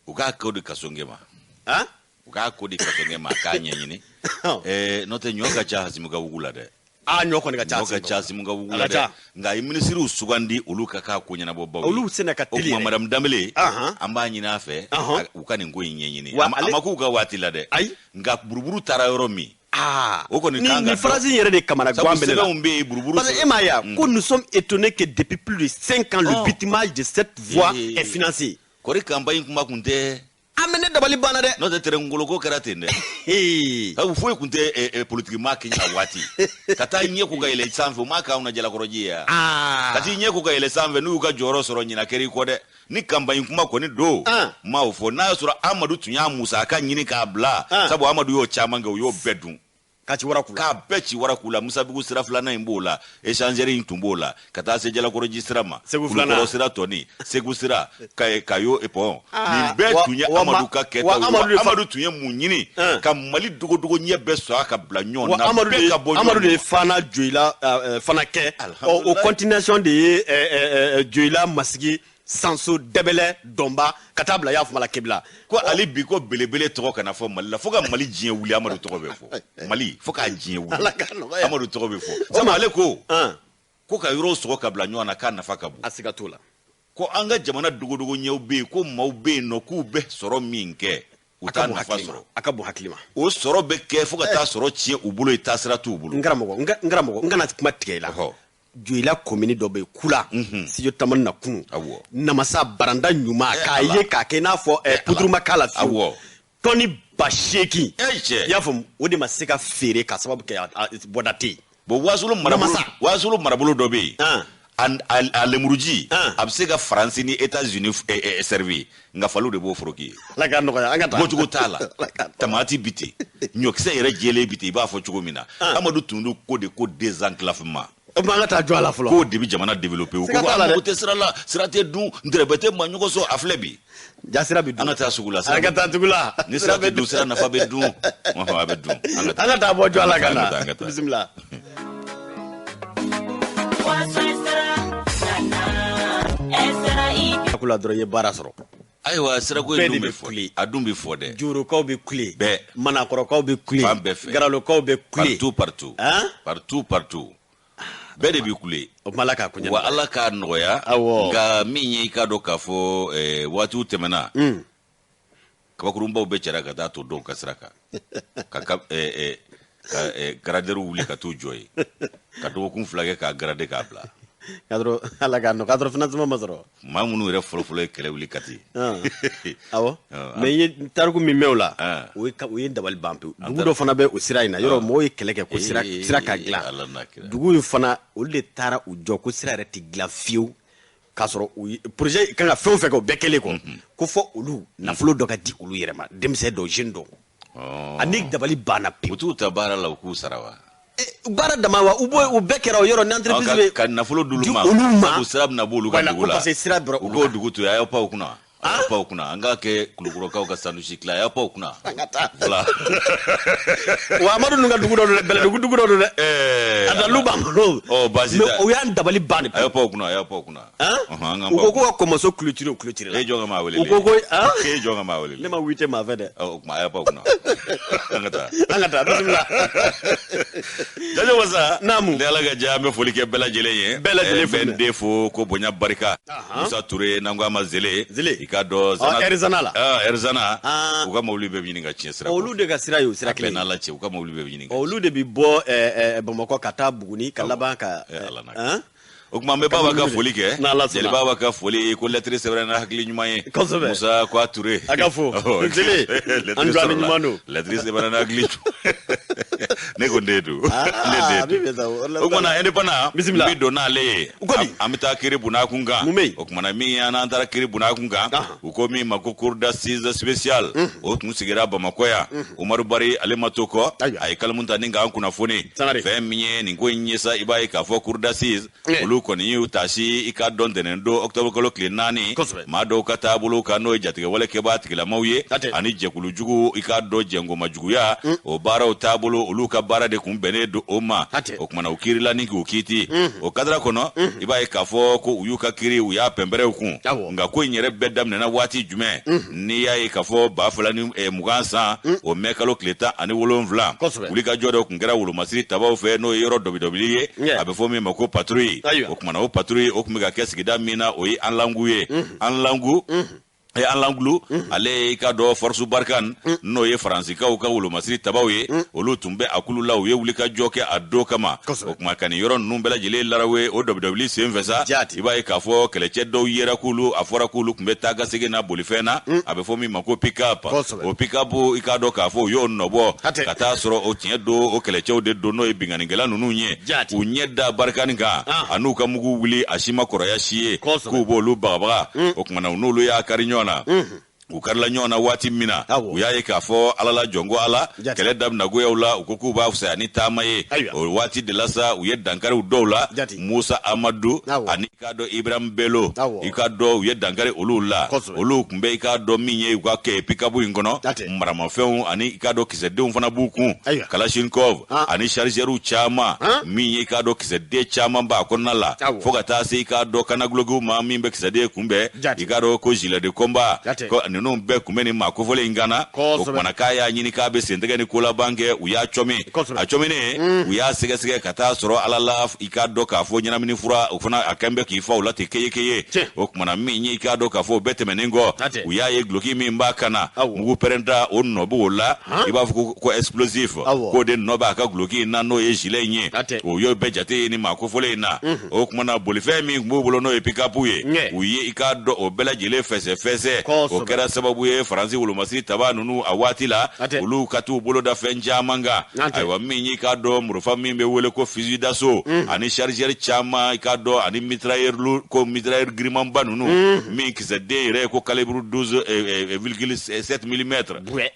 u k'a kɛ o de kasɔnkɛ ma u k'a ko de kasɔnkɛ ma k'a ɲɛɲini n'o tɛ ɲɔ ka ca Hasimu ka wugu la dɛ ɲɔ kɔni ka ca Hasimu ka wugu la dɛ nka a ye ministres sugandi olu ka k'a ko ɲɛnabɔ baw olu sɛnɛ ka teli o kuma Madame Dambele an b'a ɲini a fɛ u ka nin ko in ɲɛɲini a ma k'u ka waati la dɛ nka buruburu taara yɔrɔ min o kɔni kan ka ni phrase yɛrɛ de kamana gan bɛ sɛbɛnw bɛ buruburu parce que e m'a ye ko nous sommes étonnés que depuis plus de 5 ans le bitumage de cette voie est financé kɔri campagne kuma kun tɛ mais ne dabali banna dɛ n'o tɛ terɛngolo ko kɛra ten dɛ sabu foyi kun tɛ politique maa kɛ a waati ka taa ɲɛ ko ka yɛlɛ sanfɛ u m'a k'anw na jalakɔrɔji ye yan ka t'i ɲɛ ko ka yɛlɛ sanfɛ n'u y'u ka jɔyɔrɔ sɔrɔ ɲina kɛr'i kɔ dɛ ni campagne kuma kɔni don ma o fɔ n'a y'a sɔrɔ Amadu tun y'a musaka ɲini k'a bila sabu Amadu y'o caman kɛ u y'o bɛɛ dun k'a ci wara k'u la k'a bɛɛ ci wara k'u la Musabugu sira filanan in b'o la échangeur in tun b'o la ka taa se jalakɔrɔji sira ma Kulukɔrɔ sira tɔni Segu sira Kayo Epon nin bɛɛ tun ye Amadu ka kɛtaw ye Amadu tun ye mun ɲini ka Mali dogodogo ɲɛ bɛɛ sɔrɔ a ka bila ɲɔgɔn na bɛɛ ka bɔ ɲɔgɔn na Amadu de fana Joyila fana kɛ o continuation de ye Joyila Masigi Sanso Dɛbɛlɛ Dɔnba ka taa bila Yafumala Kebila ko ali bi ko belebele tɔgɔ kana fɔ Mali la fo ka Mali diɲɛ wuli Amadu tɔgɔ bɛ fɔ Mali fo k'a diɲɛ wuli Amadu tɔgɔ bɛ fɔ sabu ale ko ka yɔrɔ sɔgɔ ka bila ɲɔgɔn na k'a nafa ka bon a siga t'o la ko an ka jamana dogodogo ɲɛw bɛ yen ko maaw bɛ yen nɔ k'u bɛ sɔrɔ min kɛ u t'a nafa sɔrɔ a ka bon hakili ma o sɔrɔ bɛ kɛ fo ka taa sɔrɔ tiɲɛ u bolo ye taasira t'u bolo n karamɔgɔ n kana kuma tigɛ i la Joyila commune dɔ bɛ yen Kula Studio Tamani na kunu namasa baranda ɲuman k'a ye k'a kɛ i n'a fɔ puduruma k'a la fiyewu tɔni 8,000 i y'a faamu o de ma se ka feere k'a sababu kɛ bɔda tɛ yen bon Wasolo marabolo dɔ bɛ yen a lemuruji a bɛ se ka Faransi ni États-Unis servi nka Falilu de b'o foroki ye Ala k'a nɔgɔya an ka taa bɔcogo t'a la tamati bi ten ɲɔkisɛ yɛrɛ jɛlen bi ten i b'a fɔ cogo min na Amadu tun do ko de ko désenclavement an ka taa jɔ a la fɔlɔ k'o de bɛ jamana développer ko Amadu tɛ sira la sira tɛ dun ndɛrɛbɛ tɛ maa ɲɔgɔn sɔrɔ a filɛ bi ja sira bɛ dun an ka taa sugu la an ka taa sugu la ni sira tɛ dun sira nafa bɛ dun a bɛ dun an ka taa bɔ jɔ a la ka na bisimila. What's sirakula dɔrɔn ye baara sɔrɔ. Ayiwa sirako ye dun bɛ fɔ a dun bɛ fɔ dɛ. Jurukaw bɛ kule. Bɛɛ. Manakɔrɔkaw bɛ kule. Fan bɛɛ fɛ. Garalokaw bɛ kule. Partout. Bɛɛ de bɛ kule. O kuma Ala k'a ko ɲɛ. Wa Ala k'a nɔgɔya. Awɔ. Nka min ye i k'a dɔn k'a fɔ waatiw tɛmɛna. Kabakurunbaw bɛ cɛra ka taa to dɔw ka sira kan. Ka garadɛriw wuli ka t'u jɔ yen. Ka dɔgɔkun 2 kɛ k'a garade k'a bila. Ala k'a nɔgɔya dɔrɔn financement ma sɔrɔ. Maa minnu yɛrɛ fɔlɔ ye kɛlɛ wuli Kati. Awɔ. Mais i ye tariku min mɛn o la, o ye dabali ban pewu. Dugu dɔ fana bɛ o sira in na. Yɔrɔ mɔgɔw ye kɛlɛ kɛ ko sira ka dilan. Dugu in fana olu de taara u jɔ ko sira yɛrɛ tɛ dilan fiyewu. K'a sɔrɔ projet kan ka fɛn o fɛn kɛ o bɛɛ kɛlen kɔ. Ko fɔ olu nafolo dɔ ka di olu yɛrɛ ma. Denmisɛn dɔw jeune dɔw. Ani dabali banna pewu. U t'u ta baara la u k'u sara wa? Baara dama wa u bɛɛ kɛra o yɔrɔ ni entreprise bɛ ka nafolo d'olu ma u sira bɛna bɔ olu ka dugu la parce que sira dɔrɔn u k'o dugu to yen a y'aw pan u kunna a y'aw pan u kunna an k'a kɛ Kulukɔrɔkaw ka sandusi tila a y'aw pan u kunna an ka taa voilà wa Amadu ninnu ka dugu dɔ don dɛ Bɛlɛdugu dugu dɔ don dɛ a dalu b'an bolo basi mais o y'an dabali ban de a y'aw pan u kunna a y'aw pan u kunna u ko ko ka kɔmɔso clôturer o clôturer la e jɔn ka maa wele u ko ko e jɔn ka maa wele ne ma wite maa fɛ dɛ o kuma a y'aw pan u kunna an ka taa bisimila Jajo Wasa naamu ni Ala ka diya an bɛ foli kɛ bɛɛ lajɛlen ye bɛɛ lajɛlen fo den fo ko bonya barika Musa Ture n'an ko a ma Zele i ka dɔn Erzana la Erzana u ka mobili bɛ ɲini ka tiɲɛ sira olu de ka sira ye o sira kelen n'a la cɛ u ka mobili bɛ ɲini olu de bi bɔ Bamakɔ ka taa Buguni ka laban ka o kuma an bɛ Baba ka foli kɛ Jeli Baba ka foli ko lettre sɛbɛnna na hakili ɲuman ye Musa ko Ture a ka fɔ Zele an jɔ ni ɲuman don lettre sɛbɛnna na hakili ne ko ne do o kuma na indépendant bi don n'ale ye an bɛ taa kiri bunna kun kan o kuma na min y'an taara kiri bunna kun kan u ko min ma ko cour d'assises spéciale o tun sigira Bamakɔ yan Umaru Bari ale ma to kɔ a ye kalimu ta ni k'an kunnafoni fɛn min ye nin ko in ye sa i b'a ye k'a fɔ cour d'assises olu kɔni y'u tasi i ka dɔn ntɛnɛn don octobre kalo tile 4 maa dɔw ka taabolo kan n'o ye jatigɛwale kɛbaa tigilamaw ye ani jɛkulujugu i ka dɔn jɛngomajuguya o baaraw taabolo olu ka baara de kun bɛnnen don o ma o kumana u kirila ni k'u kiiti o kadira kɔnɔ i b'a ye k'a fɔ ko u y'u ka kiri u y'a pɛnpɛrɛw kun nka ko in yɛrɛ bɛɛ daminɛna waati jumɛn n'i y'a ye k'a fɔ 2020 san o mɛn kalo tile 17 wuli ka jɔ dɔ kun kɛra wolomasiri tabaw fɛ n'o ye yɔrɔ dɔbidɔbili ye a bɛ fɔ min ma ko patrouille o kumana o patrouille o kun bɛ ka kɛ sigida min na o ye an langu ye an langulu ale ka dɔ force barkan n'o ye faransikaw ka wolomasiri tabaw ye olu tun bɛ a kulu la u ye wuli ka jɔ kɛ a do kama o kuma ka nin yɔrɔ ninnu bɛɛ lajɛlen larawe o dɔbidɔbili sen fɛ sa i b'a ye k'a fɔ kɛlɛcɛ dɔw yera k'ulu a fɔra k'ulu tun bɛ taa ka segin na bolifɛn na a bɛ fɔ min ma ko pick-up o pick-up i k'a dɔn k'a fɔ u y'o nɔbɔ ka taa sɔrɔ o tiɲɛ don o kɛlɛcɛw de don n'o ye binganikɛla ninnu ye u ɲɛ da barikani kan a n'u ka mugu wuli a si ma kɔrɔya si ye k'u b'olu bagabaga o kumana u n'olu y'a kari ɲɔgɔn na u karila ɲɔgɔn na waati min na u y'a ye k'a fɔ ala la jɔn ko ala kɛlɛ dabina goyaw la u ko k'u b'a fisaya ni taama ye o waati de la sa u ye dankariw dɔw la Musa Amadu ani i k'a dɔn Ibrahim Bello i k'a dɔn u ye dankari olu la olu tun bɛ i k'a dɔn min ye u ka kɛ pick-up in kɔnɔ maramafɛnw ani i k'a dɔn kisɛdenw fana b'u kun Kalashnikov ani chargeurs caman min ye i k'a dɔn kisɛden caman b'a kɔnɔna la fo ka taa se i k'a dɔn kanagulogiw ma min bɛ kisɛden kunbɛn i k'a dɔn ko gilet de combat ninnu bɛɛ kun bɛ nin maa kofɔlen in gana o kumana k'a y'a ɲini k'a bɛ sentɛgɛ ni kolaban kɛ u y'a cɔmin a cɔminen u y'a sɛgɛsɛgɛ ka taa sɔrɔ ala la i k'a dɔn k'a fɔ ɲɛnamini fura o fana a kɛn bɛ k'i fa o la ten keye o kumana min ye i k'a dɔn k'a fɔ o bɛɛ tɛmɛnen kɔ u y'a ye guloki min b'a kan na mugu pɛrɛnta o nɔ b'o la i b'a fɔ ko explosif k'o de nɔ b'a ka guloki in na n'o ye gilet in ye o y'o bɛɛ jate ye ni maa kofɔlen in na o kumana bolifɛn min kun b'u bolo n'o ye pick-up ye u ye i k'a dɔn o bɛɛ lajɛlen fɛsɛfɛsɛ o kɛra sababu ye faransi wolomasiri taba ninnu a waati la olu ka t'u bolo da fɛn caman kan ayiwa min y'i k'a dɔn murufa min bɛ wele ko fusil d'assaut ani chargeur caman i k'a dɔn ani mitrailleur ko mitrailleur girimanba ninnu min kisɛden yɛrɛ ko calibre 12,7 mm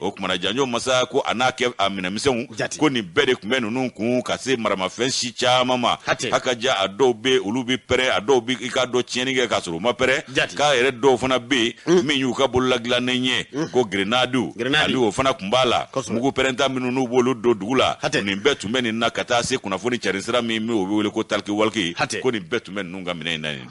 o kumana janjo masa ko a n'a kɛ a minɛmisɛnw ko nin bɛɛ de tun bɛ ninnu kun ka se maramafɛn si caman ma hakaja a dɔw bɛ olu bɛ pɛrɛn a dɔw bɛ i k'a dɔn tiɲɛni kɛ k'a sɔrɔ u ma pɛrɛn k'a yɛrɛ dɔw fana bɛ yen min y'u ka bolola dilannen ye ko grenadiw ale o fana kun b'a la mugu pɛrɛnta minnu n'u b'olu don dugu la nin bɛɛ tun bɛ nin na ka taa se kunnafoni cari sira min o bɛ wele ko taliki waliki ko nin bɛɛ tun bɛ ninnu ka minɛ in na nin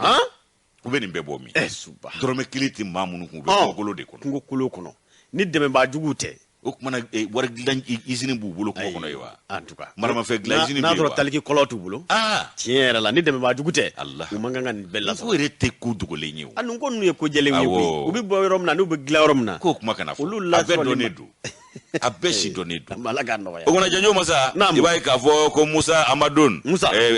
u bɛ nin bɛɛ bɔ min suba dɔrɔmɛ kelen tɛ maa minnu kun u bɛ kungokolo de kɔnɔ kungokolo kɔnɔ ni dɛmɛbaa jugu tɛ o kumana wari dilan usine b'u bolo kungo kɔnɔ ye wa en tout cas maramafɛn dilan usine n'a b'u sɔrɔ taliki kɔlɔ t'u bolo tiɲɛ yɛrɛ la ni dɛmɛbaa jugu tɛ u man kan ka nin bɛɛ lasɔrɔ ko yɛrɛ tɛ ko dogolen ye o a ninnu ko ninnu ye ko jɛlenw ye koyi u bɛ bɔ yɔrɔ min na n'u bɛ dilan yɔrɔ min na k'o kuma kana fɔ olu a bɛɛ dɔnnen don a bɛɛ si dɔnnen don Ala k'a nɔgɔya o kɔnɔ janjo masa i b'a ye k'a fɔ ko Musa Amadun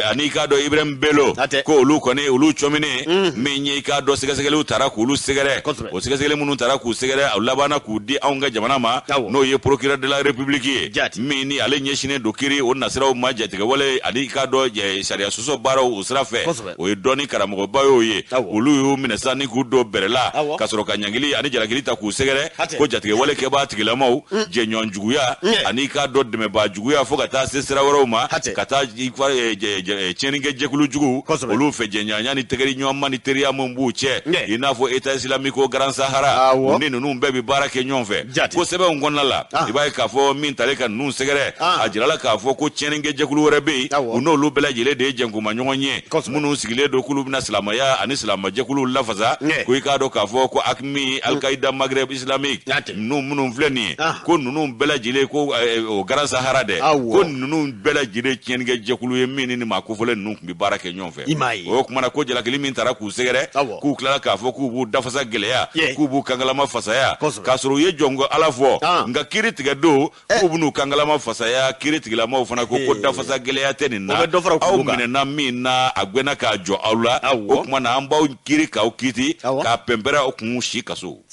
ani k'a dɔn Ibrahim Bello ko olu kɔni olu cɔminen min ye i k'a dɔn sɛgɛsɛgɛliw taara k'olu sɛgɛrɛ o sɛgɛsɛgɛli minnu taara k'u sɛgɛrɛ u labanna k'u di anw ka jamana ma n'o ye procureur de la République ye min ni ale ɲɛsinnen don kiiri o nasiraw ma jatigɛwale ani k'a dɔn sariya sɔsɔ baaraw o sira fɛ o ye dɔnni karamɔgɔba y'o ye olu y'u minɛ sa ni k'u don bɛrɛ la ka sɔrɔ ka ɲangili ani jalakili ta k'u sɛgɛrɛ ko jatigɛwale kɛbaa tigilamaw jɛɲɔgɔn juguya ani k'a dɔn dɛmɛbaa juguya fo ka taa se sira wɛrɛw ma ka taa tiɲɛnikɛ jɛkulu jugu olu fɛ jɛɲɔgɔnya ni tɛgɛri ɲɔgɔnma ni teriya min b'u cɛ i n'a fɔ État islamique ko Grand Sahara u ni ninnu bɛɛ bi baara kɛ ɲɔgɔn fɛ ko sɛbɛnw kɔnɔna la i b'a ye k'a fɔ min talen ka ninnu sɛgɛrɛ a jirala k'a fɔ ko tiɲɛnikɛ jɛkulu wɛrɛ bɛ yen u n'olu bɛɛ lajɛlen de ye jɛnkuma ɲɔgɔn ye minnu sigilen don k'olu bɛna silamɛya ani silamɛjɛkuluw lafasa ko i k'a dɔn k'a fɔ ko AQMI Al-Qaïda Maghreb Islamique minnu filɛ nin ye ko ninnu bɛɛ lajɛlen ko o Grand Sahara dɛ ko ninnu bɛɛ lajɛlen tiɲɛnikɛ jɛkulu ye min ni maa kofɔlen ninnu tun bɛ baara kɛ ɲɔgɔn fɛ o kumana ko jalakili min taara k'u sɛgɛrɛ k'u tilala k'a fɔ k'u b'u dafasa gɛlɛya k'u b'u kangalama fasaya k'a sɔrɔ u ye jɔnko Ala fɔ nka kiiri tigɛ don k'u b'u kangalama fasaya kiiri tigilamaw fana ko dafasa gɛlɛya tɛ nin na aw minɛna min na a gwɛnna k'a jɔ aw la o kumana an b'aw kiiri k'aw kiti k'a pɛnpɛrɛ aw kun si kaso a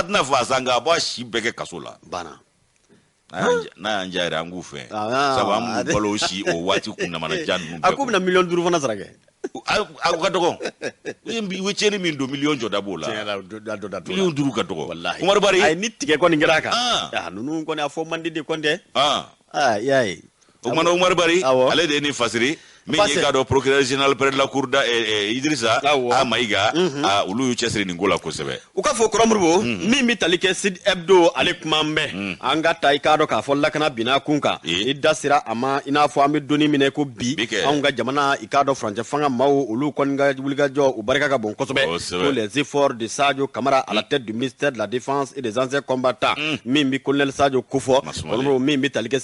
tɛna fɔ a san nka a b'a si bɛɛ kɛ kaso la n'a y'an diya yɛrɛ an k'u fɛ sabu an b'u balo si o waati kunnamana jan ninnu bɛɛ a ko bɛna miliyɔn 5 fana sara kɛ a ka dɔgɔ u ye tiɲɛni min don miliyɔn jɔda b'o la miliyɔn 5 ka dɔgɔ Umaru Bari a ye ni tigɛ kɔni kɛra a kan ninnu kɔni a fɔ man di de kɔni dɛ i y'a ye o kumana Umaru Bari ale de ye nin fasiri min ye k'a dɔn procureur général près de la cour Idrissa a Mayiga olu y'u cɛsiri nin ko la kosɛbɛ u k'a fɔ Kɔrɔmoribo min bɛ tali kɛ Sud Hebdo ale kuma bɛɛ an ka ta i k'a dɔn k'a fɔ lakana binna kun kan i da sera a ma i n'a fɔ an bɛ donni minɛ ko bi anw ka jamana i k'a dɔn furancɛ fanga maaw olu kɔni ka wulikajɔ u barika ka bon kosɛbɛ pour les efforts de Sadio Camara à la tête du ministère de la défense et des anciens combattants min bɛ colonel Sadio kofɔ Kɔrɔmoribo min bɛ tali kɛ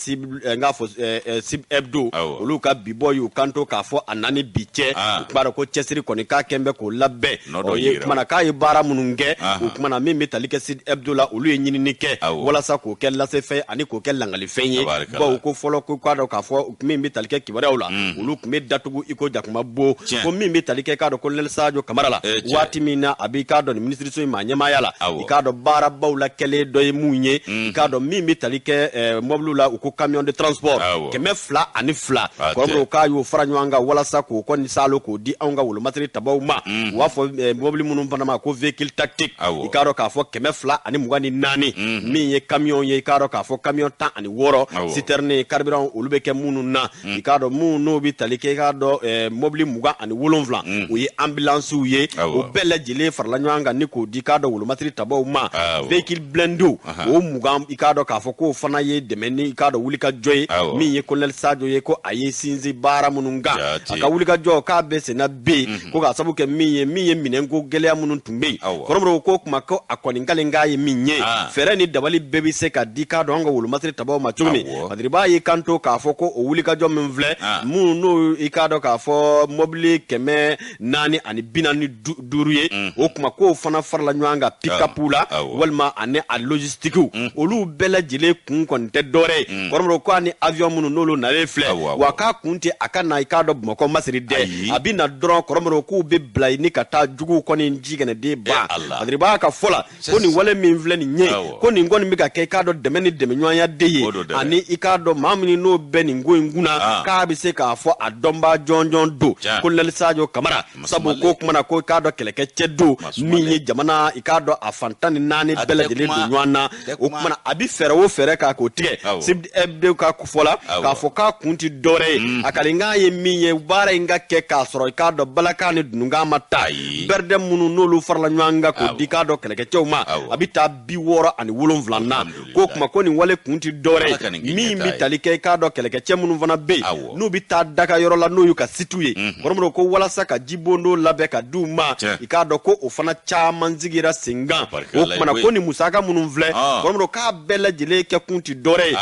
Sud Hebdo olu ka bibɔ y'u kanto k'a fɔ a nani bi cɛ u kumana ko cɛsiri kɔni k'a kɛn bɛ k'o labɛn o ye kumana k'a ye baara minnu kɛ o kumana min bɛ tali kɛ Sud Hebdo la olu ye ɲinini kɛ walasa k'o kɛ lasefɛn ani k'o kɛ langalifɛn ye bawo ko fɔlɔ ko k'a dɔn k'a fɔ min bɛ tali kɛ kibaruyaw la olu tun bɛ datugu i ko jakuma bo ko min bɛ tali kɛ k'a dɔn colonel Sadio Camara la waati min na a b'i k'a dɔn nin minisiriso in ma ɲɛmaaya la i k'a dɔn baarabaw la kɛlen dɔ ye mun ye i k'a dɔn min bɛ tali kɛ mɔbiliw la u ko camion de transport 202 Kɔrɔmoribo k'a y'o fara ɲɔgɔn kan walasa k'o kɔni salo k'o di anw ka wolomatiri tabaw ma u b'a fɔ mobili minnu fana ma ko véhicule tactique i k'a dɔn k'a fɔ 224 min ye camion ye i k'a dɔn k'a fɔ camion 16 citerne carburant olu bɛ kɛ minnu na i k'a dɔn minnu n'o bɛ tali kɛ i k'a dɔn mobili 27 o ye ambulances ye o bɛɛ lajɛlen farala ɲɔgɔn kan ni k'o di k'a dɔn wolomatiri tabaw ma véhicule blindé o 20 i k'a dɔn k'a fɔ k'o fana ye dɛmɛ ni i k'a dɔn wulikajɔ ye min ye colonel Sadio ye ko a ye sinsin baara minnu kan a ka wulikajɔ k'a bɛ senna be ko k'a sabu kɛ min ye minɛnko gɛlɛya minnu tun bɛ yen Kɔrɔmoribo ko kuma ko a kɔni kalen k'a ye min ye fɛɛrɛ ni dabali bɛɛ bɛ se ka di k'a dɔn an ka wolomatiri tabaw ma cogo min Badiri b'a ye kanto k'a fɔ ko o wulikajɔ min filɛ minnu n'o i k'a dɔn k'a fɔ mobili 445 ye o kuma k'o fana farala ɲɔgɔn kan pick-up la walima ani a logistique olu bɛɛ lajɛlen kun kɔni tɛ dɔwɛrɛ ye Kɔrɔmoribo ko ani avion minnu n'olu nalen filɛ wa k'a kun tɛ a ka na i k'a dɔn Bamakɔ masiri dɛ a bɛ na dɔrɔn Kɔrɔmoribo k'u bɛ bila ni ka taa juguw kɔni jigɛnɛden ba Badiri b'a ka fɔ la ko nin wale min filɛ nin ye ko nin kɔni bɛ ka kɛ i k'a dɔn dɛmɛ ni dɛmɛɲɔgɔnya den ye ani i k'a dɔn maa min n'o bɛ nin ko in kunna k'a bɛ se k'a fɔ a dɔnbaa jɔnjɔn don colonel Sadio Camara sabu ko kumana ko i k'a dɔn kɛlɛkɛcɛ don min ye jamana i k'a dɔn a fantan ni 4 bɛɛ lajɛlen don ɲɔgɔn na o kumana a bɛ fɛɛrɛ o fɛɛrɛ k'a k'o tigɛ Sud Hebdo ka fɔ la k'a fɔ k'a kun tɛ dɔwɛrɛ ye a kalen k'a ye ye min ye baara in ka kɛ k'a sɔrɔ i k'a dɔn balakan ni dununkan ma ta bɛrɛdɛ minnu n'olu farala ɲɔgɔn kan k'o di k'a dɔn kɛlɛkɛcɛw ma a bɛ taa 67 na k'o kuma ko nin wale kun ti dɔwɛrɛ min bɛ tali kɛ i k'a dɔn kɛlɛkɛcɛ minnu fana bɛ yen n'u bɛ taa daga yɔrɔ la n'o y'u ka situ ye kɔrɔmɔdɔ ko walasa ka jibondo labɛn ka di u ma i k'a dɔn ko o fana caman sigira sen kan o kumana ko nin musaka minnu filɛ kɔrɔmɔdɔ k'a bɛɛ lajɛlen kɛ kun ti dɔwɛrɛ ye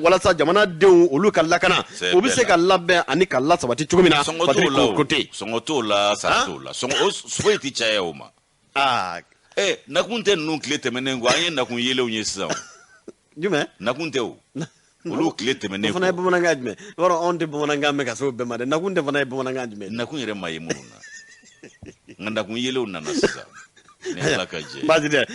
walasa jamanadenw olu ka lakana o bɛ se ka labɛn ani ka lasabati cogo min na sɔngɔ t'o la sara t'o la foyi tɛ caya o ma nakun tɛ ninnu tile tɛmɛnen kɔ an ye nakun yelenw ye sisan jumɛn nakun tɛ o olu tile tɛmɛnen kɔ o fana ye bamanankan jumɛn i b'a dɔn anw tɛ bamanankan mɛn ka se o bɛɛ ma dɛ nakun tɛ fana ye bamanankan jumɛn nakun yɛrɛ ma ye minnu na nka nakun yelenw nana sisan ni Ala ka jɛ baasi tɛ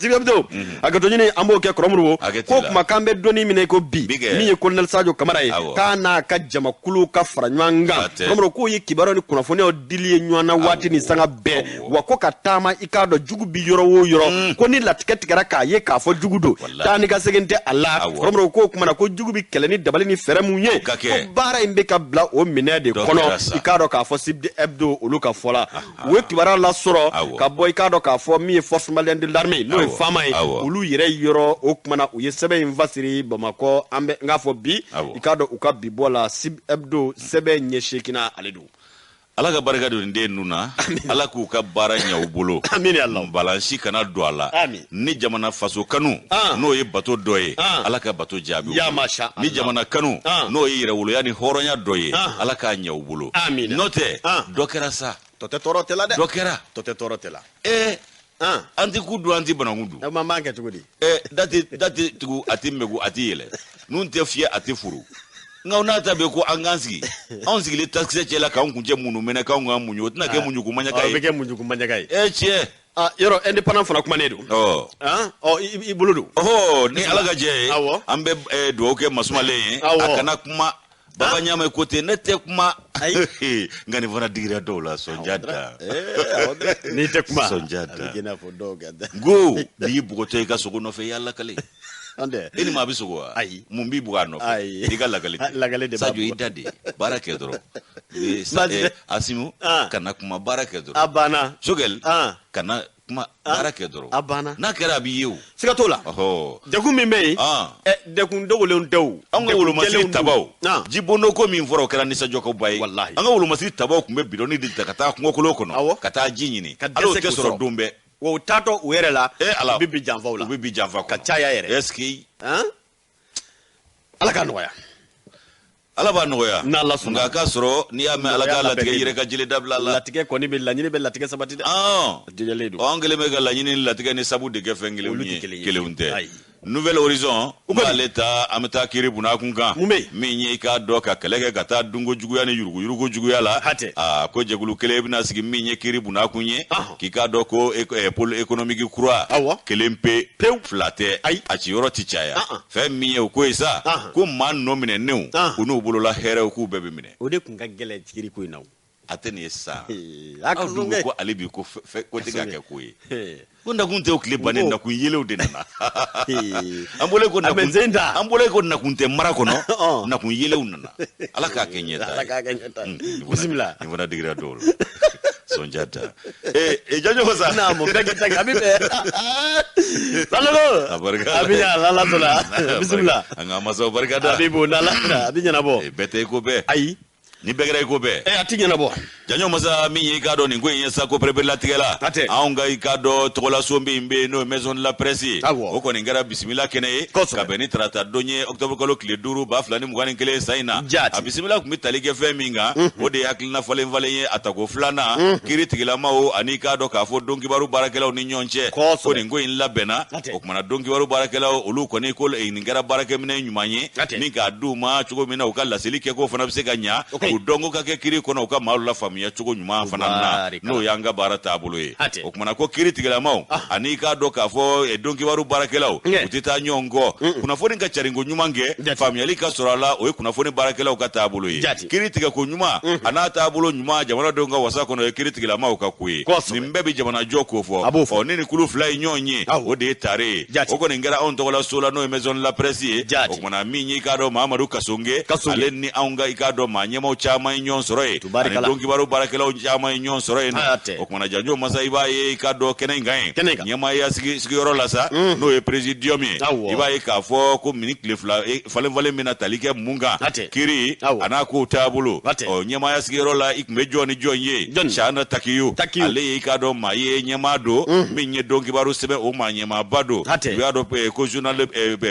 Sibiyabito a ka to ɲini an b'o kɛ Kɔrɔmuru ko kuma k'an bɛ dɔnni minɛ ko bi min ye Colonel Sadio Kamara ye k'a n'a ka jamakulu ka fara ɲɔgɔn kan Kɔrɔmuru k'o ye kibaruyaw ni kunnafoniyaw dili ye ɲɔgɔn na waati ni sanga bɛɛ wa ko ka taama i k'a dɔn jugu bi yɔrɔ o yɔrɔ ko ni latigɛ tigɛra k'a ye k'a fɔ jugu don taa ni ka segin tɛ a la Kɔrɔmuru k'o kumana ko jugu bi kɛlɛ ni dabali ni fɛɛrɛ mun ye ko baara in bɛ ka bila o minɛ de kɔnɔ i k'a dɔn k'a fɔ Sibiyabito olu ka fɔ la u ye kibaruya lasɔrɔ ka bɔ i k'a dɔn k'a fɔ min ye force malienne de l'armée n'o ye faama ye olu yɛrɛ yɔrɔ o kumana u ye sɛbɛn in fasiri Bamakɔ an bɛ n k'a fɔ bi i k'a dɔn u ka bi bɔ la Sibiyabito sɛbɛn ɲɛ 8 ale don Ala ka barika don den ninnu na Ala k'u ka baara ɲɛ u bolo balansi kana don a la ni jamana faso kanu n'o ye bato dɔ ye Ala ka bato jaabi ni jamana kanu n'o ye yɛrɛwoloya ni hɔrɔnya dɔ ye Ala k'a ɲɛ u bolo n'o tɛ dɔ kɛra sa tɔ tɛ tɔɔrɔ tɛ la dɛ dɔ kɛra tɔ tɛ tɔɔrɔ tɛ la an ti ku dun an ti bananku dun man b'an kɛ cogo di dati tugu a ti mɛgu a ti yɛlɛ n'u tɛ fiyɛ a ti furu nka n'a ta bɛ ko an k'an sigi anw sigilen taskisɛ cɛ la k'an kuncɛ munnu mɛnɛ k'an k'an muɲu o tɛna kɛ muɲuku maɲaka ye o bɛ kɛ muɲuku maɲaka ye tiɲɛ yɔrɔ indépendant fana kumanen don i bolo don ni Ala ka jɛ ye an bɛ dugawu kɛ Masumalen ye a kana kuma Baba Ɲame ko ten ne tɛ kuma nka nin fana digira dɔw la sɔnjada n'i tɛ kuma sɔnjada ngo n'i y'i bugɔtɔ i ka sogo nɔfɛ i y'a lakale e ni maa bɛ sogo wa ayi mun b'i bugɔ a nɔfɛ i ka lakale de Sadio i da de baara kɛ dɔrɔn Asimu kana kuma baara kɛ dɔrɔn a banna Sogɛl kana kuma baara kɛ dɔrɔn a banna n'a kɛra a b'i ye o siga t'o la dekun min bɛ yen dekun dogolenw tɛ o an ka wolomasiri tabaw jibondo ko min fɔra o kɛra nisɔnjɔkɔba ye an ka wolomasiri tabaw tun bɛ bidɔnni de ta ka taa kungokolon kɔnɔ ka taa ji ɲini hali o tɛ sɔrɔ don bɛɛ wa u taatɔ u yɛrɛ la u bɛ bi janfaw la u bɛ bi janfa ka caya yɛrɛ est-ce que Ala ka nɔgɔya Ala b'a nɔgɔya n'Ala sɔnna nka a ka sɔrɔ n'i y'a mɛn Ala ka latigɛ yɛrɛ ka jeli dabila la latigɛ kɔni bɛ laɲini bɛ latigɛ sabati dɛ jɛjɛlen don an kɛlen bɛ ka laɲini ni latigɛ ni sabu de kɛ fɛn kelenw ye kelenw tɛ Nouvelle Horizon u b'ale ta an bɛ taa kiri bunna kun kan min ye i k'a dɔn ka kɛlɛ kɛ ka taa dunko juguya ni yurugu juguya la ko jɛkulu kelen bɛna sigi min ye kiri bunna kun ye k'i k'a dɔn ko pôle économique kura kelen pe pewu fila tɛ a ciyɔrɔ tɛ caya fɛn min ye o ko ye sa ko maa nɔ minɛnenw u n'u bolola hɛrɛw k'u bɛɛ bɛ minɛ o de tun ka gɛlɛn kiri ko in na a tɛ nin ye sa aw dun ko ale bi ko tɛ ka kɛ ko ye ko nakun tɛ o tile bannen nakun yelew de nana an bɔlen ko nakun tɛ mara kɔnɔ nakun yelew nana Ala k'a kɛ ɲɛta bisimila nin fana digira dɔw la sɔnjata jɔnjɔ ko sa na mo bɛɛ kɛ a bɛ bɛn lalo a bɛ ɲa lala to la bisimila an ka masaw barikada a bɛ bɔ lala a bɛ ɲɛnabɔ bɛɛ tɛ ko bɛɛ ayi ni bɛɛ kɛra i ko bɛɛ a ti ɲɛnabɔ janɲɔ masa min ye i k'a dɔn nin ko in ye sa ko pereperelatigɛ la anw ka i k'a dɔn tɔgɔlaso min bɛ yen n'o ye maison de la presse ye o kɔni kɛra bisimila kɛnɛ ye ka bɛn ni tarata don ye octobre kalo tile 5 2021 san in na a bisimila tun bɛ tali kɛ fɛn min kan o de ye hakilina falen ye a tako 2nan kiiri tigilamaw ani k'a dɔn k'a fɔ donkibaru baarakɛlaw ni ɲɔgɔn cɛ ko nin ko in labɛnna o kumana donkibaru baarakɛlaw olu kɔni ko nin kɛra baarakɛminɛ ɲuman ye ni k'a d'u ma cogo min na u ka laseli kɛ k'o fana bɛ se ka ɲa u dɔn ko ka kɛ kiiri kɔnɔ u ka maaw la faamuya faamuya cogo ɲuman fana na n'o y'an ka baara taabolo ye o kumana ko kiiri tigilamaw ani k'a dɔn k'a fɔ dɔnkibaru baarakɛlaw u tɛ taa ɲɔgɔn kɔ kunnafoni ka carinko ɲuman kɛ faamuyali ka sɔrɔ a la o ye kunnafoni baarakɛlaw ka taabolo ye kiiri tigɛko ɲuman a n'a taabolo ɲuman jamanadenw ka wasa kɔnɔ ye kiiri tigilamaw ka ko ye nin bɛɛ bɛ jamanajɔ ko fɔ ni nin kulu fila ye ɲɔgɔn ye o de ye tare ye o kɔni kɛra anw tɔgɔla so la n'o ye maison de la presse ye o kumana min ye i k'a dɔn Mahamadu Kasonge ale ni anw ka i k'a dɔn maa ɲɛmaw caman ye ɲɔgɔn sɔrɔ ye ani dɔnkibaru baarakɛlaw caman ye ɲɔgɔn sɔrɔ ye o kumana janjo masa i b'a ye i k'a dɔn kɛnɛ in kan ye ɲɛmaaya sigiyɔrɔ la sa n'o ye présidium ye i b'a ye k'a fɔ ko mini tile fila falen bɛna tali kɛ mun kan kiiri a n'a kow taabolo ɲɛmaaya sigiyɔrɔ la i tun bɛ jɔn ni jɔn ye Sahana Takiyu ale ye i k'a dɔn maa ye ɲɛmaa don min ye dɔnkibaru sɛbɛn o maa ɲɛmaaba don u y'a dɔn ko journal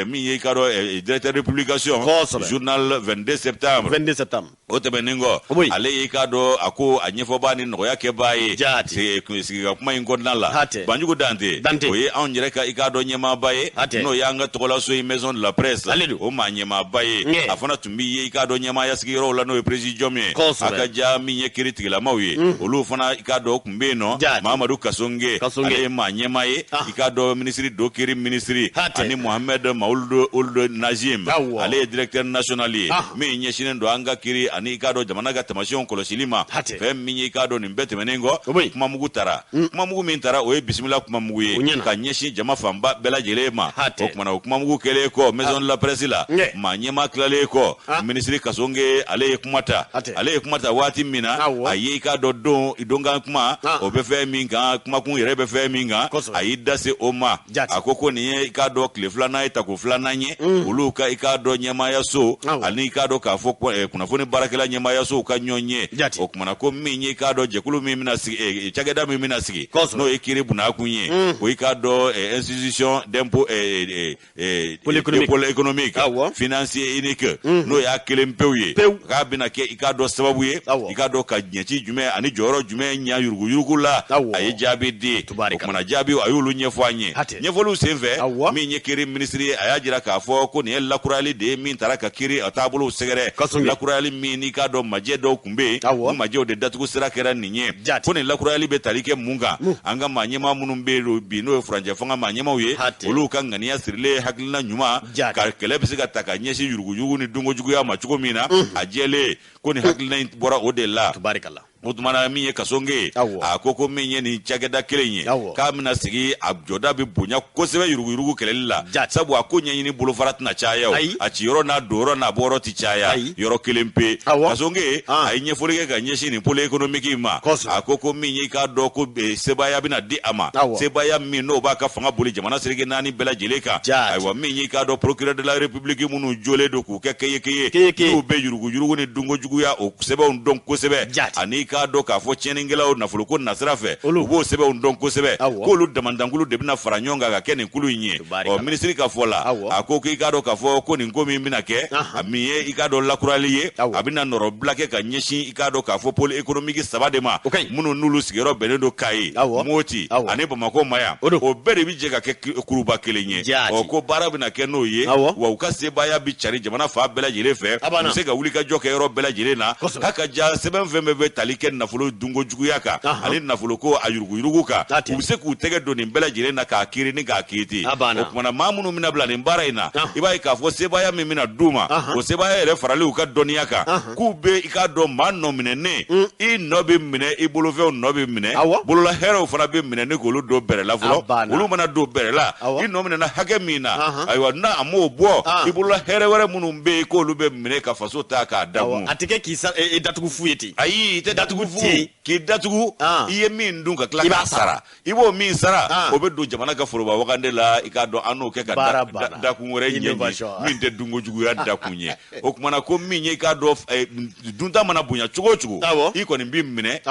min ye i k'a dɔn directeur de publication journal 22 septembre o tɛmɛnen kɔ ale ye i k'a dɔn a ko a ɲɛfɔbaa ni nɔgɔya kɛbaa ye sigika kuma in kɔnɔna la Banjugu Dante o ye anw yɛrɛ ka i k'a dɔn ɲɛmaaba ye n'o y'an ka tɔgɔlaso ye maison de la presse o maa ɲɛmaaba ye a fana tun b'i ye i k'a dɔn ɲɛmaaya sigiyɔrɔw la n'o ye présidium ye a ka ja min ye kiiri tigilamaw ye olu fana i k'a dɔn o tun bɛ yen nɔ Mahamadu Kasonge ale ye maa ɲɛmaa ye i k'a dɔn minisiri do kiiri minisiri ani Mohamed Mauludu Najim ale ye directeur national ye min ɲɛsinen don an ka kiiri ani i k'a dɔn jamana ka tamasiyɛnw kɔlɔsili ma fɛn min ye i k'a dɔn nin bɛɛ tɛmɛnen kɔ kumamugu tara kumamugu min tara o ye bisimila kumamugu ye ka ɲɛsin jama fanba bɛɛ lajɛlen ma o kumana o kumamugu kɛlen kɔ maison de la presse la maa ɲɛmaa tilalen kɔ minisiri Kasonge ale ye kuma ta waati min na a ye i k'a dɔn donkan kuma o bɛ fɛn min kan kumakun yɛrɛ bɛ fɛn min kan a y'i da se o ma a ko nin ye i k'a dɔn tile filanan ye tako filanan ye olu ka i k'a dɔn ɲɛmaaya so ani i k'a dɔn k'a fɔ kunnafoni baarakɛla ɲɛmaaya so ka ɲɔgɔn ye o kumana ko min ye i k'a dɔn jɛkulu min bɛna sigi cakɛda min bɛna sigi n'o ye kiiri bunakun ye o i k'a dɔn institution d'impôt pôle économique financier unique n'o y'a kelen pewu ye k'a bɛna kɛ i k'a dɔn sababu ye i k'a dɔn ka ɲɛci jumɛn ani jɔyɔrɔ jumɛn ɲa yuruguyurugu la a ye jaabi di o kumana jaabi a y'olu ɲɛfɔ an ye ɲɛfɔliw senfɛ min ye kiiri minisiri ye a y'a jira k'a fɔ ko nin ye lakurayali de ye min taara ka kiiri a taabolow sɛgɛrɛ lakurayali min n'i k'a dɔn majɛ dɔw tun bɛ yen o majɛw de datugu sira kɛra nin ye ko nin lakurayali bɛ tali kɛ mun kan an ka maa ɲɛmaa minnu bɛ yen bi n'o ye furancɛ fanga maa ɲɛmaaw ye olu ka ŋaniya sirilen hakilina ɲuman ka kɛlɛ bɛ se ka ta ka ɲɛsin yuruguyurugu ni donkojuguya ma cogo min na a jɛlen ko nin hakilina in bɔra o de la o tumana min ye Kasonge a ko min ye nin cakɛda kelen ye k'a bɛna sigi a jɔda bɛ bonya kosɛbɛ yuruguyurugu kɛlɛli la sabu a ko ɲɛɲini bolofara tɛna caya a ciyɔrɔ n'a donyɔrɔ n'a bɔyɔrɔ tɛ caya yɔrɔ kelen pe Kasonge a ye ɲɛfɔli kɛ ka ɲɛsin nin pôle économique ma a ko min ye i k'a dɔn ko sebaaya bɛna di a ma sebaaya min n'o b'a ka fanga boli jamana seleke naani bɛɛ lajɛlen kan ayiwa min ye i k'a dɔn procureur de la république minnu jɔlen don k'u kɛ keye n'u bɛ yuruguyurugu ni donkojuguya o sɛbɛnw dɔn kosɛbɛ ani k'a dɔn k'a fɔ tiɲɛnikɛlaw nafolo ko nasira fɛ u b'o sɛbɛnw dɔn kosɛbɛ k'olu damadankulu de bɛna fara ɲɔgɔn kan ka kɛ nin kulu in ye minisiri ka fɔ la a ko k'i k'a dɔn k'a fɔ ko nin ko min bɛna kɛ a min ye i k'a dɔn lakurali ye a bɛna nɔrɔbila kɛ ka ɲɛsin i k'a dɔn k'a fɔ pôle économique 3 de ma minnu n'olu sigiyɔrɔ bɛnnen don Kayi Moti ani Bamako ma yan o bɛɛ de bɛ jɛ ka kɛ kuruba kelen ye ko baara bɛna kɛ n'o ye wa u ka sebaaya bɛ cari jamana fa bɛɛ lajɛlen fɛ u bɛ se ka wuli ka jɔ kɛ yɔrɔ bɛɛ lajɛlen na k'a ka ja sɛbɛn fɛn bɛɛ tali kɛ nafolo dunkojuguya kan ani nafolo ko a yuruguyurugu kan u bɛ se k'u tɛgɛ don nin bɛɛ lajɛlen na k'a kiiri ni k'a kiiti o kumana maa minnu bɛna bila nin baara in na i b'a ye k'a fɔ sebaaya min bɛna d'u ma o sebaaya yɛrɛ farali u ka dɔnniya kan k'u bɛ i k'a dɔn maa nɔ minɛnen i nɔ bɛ minɛ i bolofɛnw nɔ bɛ minɛ bolola hɛrɛw fana bɛ minɛ ni k'olu don bɛrɛ la fɔlɔ olu mana don bɛrɛ la i nɔ minɛna hakɛ min na ayiwa n'a a m'o bɔ i bolola hɛrɛ wɛrɛ minnu bɛ yen k'olu bɛ minɛ ka faso ta k'a dagun a tɛ kɛ k'i datugu fu ye ten ayi i tɛ datugu fu k'i datugu i ye min dun ka tila k'a sara i b'o min sara o bɛ don jamana ka foroba wagande la i k'a dɔn an n'o kɛ ka dakun wɛrɛ ɲɛɲini min tɛ dunkojuguya dakun ye o kumana ko min ye i k'a dɔn dunta mana bonya cogo o cogo i kɔni b'i minɛ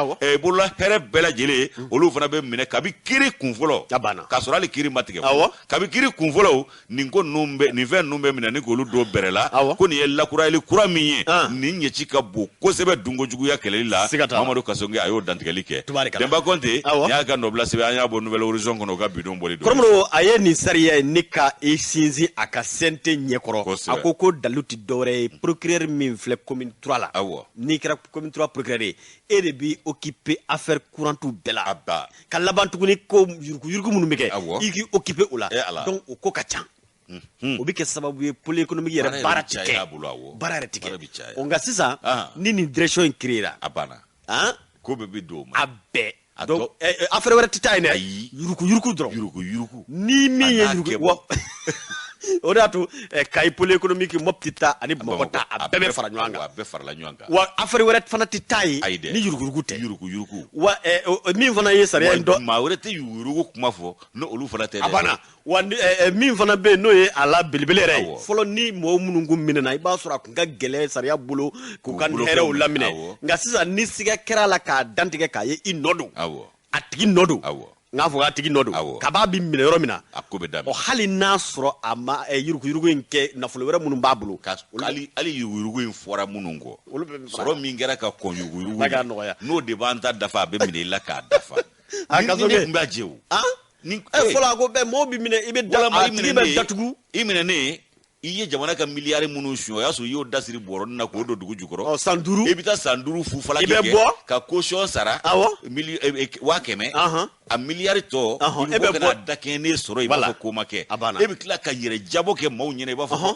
bolola hɛrɛ bɛɛ lajɛlen olu fana bɛ minɛ kabi kiiri kun fɔlɔ k'a sɔrɔ hali kiiri ma tigɛ kabi kiiri kun fɔlɔ nin ko ninnu bɛ nin fɛn ninnu bɛ minɛ ni k'olu don bɛrɛ la ko nin ye lakurayali kura min ye nin ɲɛci ka bon kosɛbɛ dunkojuguya kɛlɛli la Mamadou Kasonge ayo dantigɛli kɛ Demba Konte y'a ka nɔbila sɛbɛn an y'a bɔ Nouvelle Horizon kɔnɔ ka bidon boli don Koromolo a ye nin sariya ne ka sinsin a ka sente ɲɛkɔrɔ a ko dalu tɛ dɔwɛrɛ ye procureur min filɛ commune 3 la n'i kɛra commune 3 procureur ye e de bi occuper affaire courantes bɛɛ la ka laban tuguni ko yurugu minnu bɛ kɛ i k'i occuper o la donc o ko ka ca o bɛ kɛ sababu ye pôle économique yɛrɛ baara tɛ kɛ baara yɛrɛ tɛ kɛ nka sisan ni nin direction in créera a banna ko bɛɛ bɛ don a bɛɛ donc affaire wɛrɛ tɛ taa yen dɛ yurugu dɔrɔn yurugu ni min ye yurugu o de y'a to Kayi pôle économique Mopti ta ani Bamakɔ ta a bɛɛ bɛ fara ɲɔgɔn kan wa affaire wɛrɛ fana tɛ taa yen ni yurugu tɛ wa min fana ye sariya in dɔn maa wɛrɛ tɛ yurugu kuma fɔ n'olu fana tɛ a banna wa min fana bɛ yen n'o ye a la belebele yɛrɛ ye fɔlɔ ni mɔgɔ minnu kun minɛna i b'a sɔrɔ a kun ka gɛlɛn sariya bolo k'u ka hɛrɛw laminɛ nka sisan ni siga kɛra la k'a dantigɛ k'a ye i nɔ don a tigi nɔ don n'a fɔ k'a tigi nɔ don kab'a bi minɛ yɔrɔ min na a ko bɛ daminɛ hali n'a sɔrɔ a ma yurugu in kɛ nafolo wɛrɛ minnu b'a bolo hali yurugu in fɔra minnu kɔ sɔrɔ min kɛra ka kɔn yurugu n'o de b'an ta dafa a bɛ minɛ i la k'a dafa ni ne tun b'a jɛ o fɔlɔ a ko bɛɛ mɔgɔw bɛ minɛ i bɛ a tigi bɛ datugu i minɛ ne i ye jamana ka miliyari minnu suɲɛ o y'a sɔrɔ i y'o dasiri bɔrɔnin na k'o don dugu jukɔrɔ san 5 i bɛ taa san 5 fufalaki kɛ ka caution sara 100,000 a miliyari tɔ i bɛ bɔ ka na dakɛɲɛnen sɔrɔ i b'a fɔ ko ma kɛ e bɛ tila ka yɛrɛ jabɔ kɛ maaw ɲɛna i b'a fɔ ko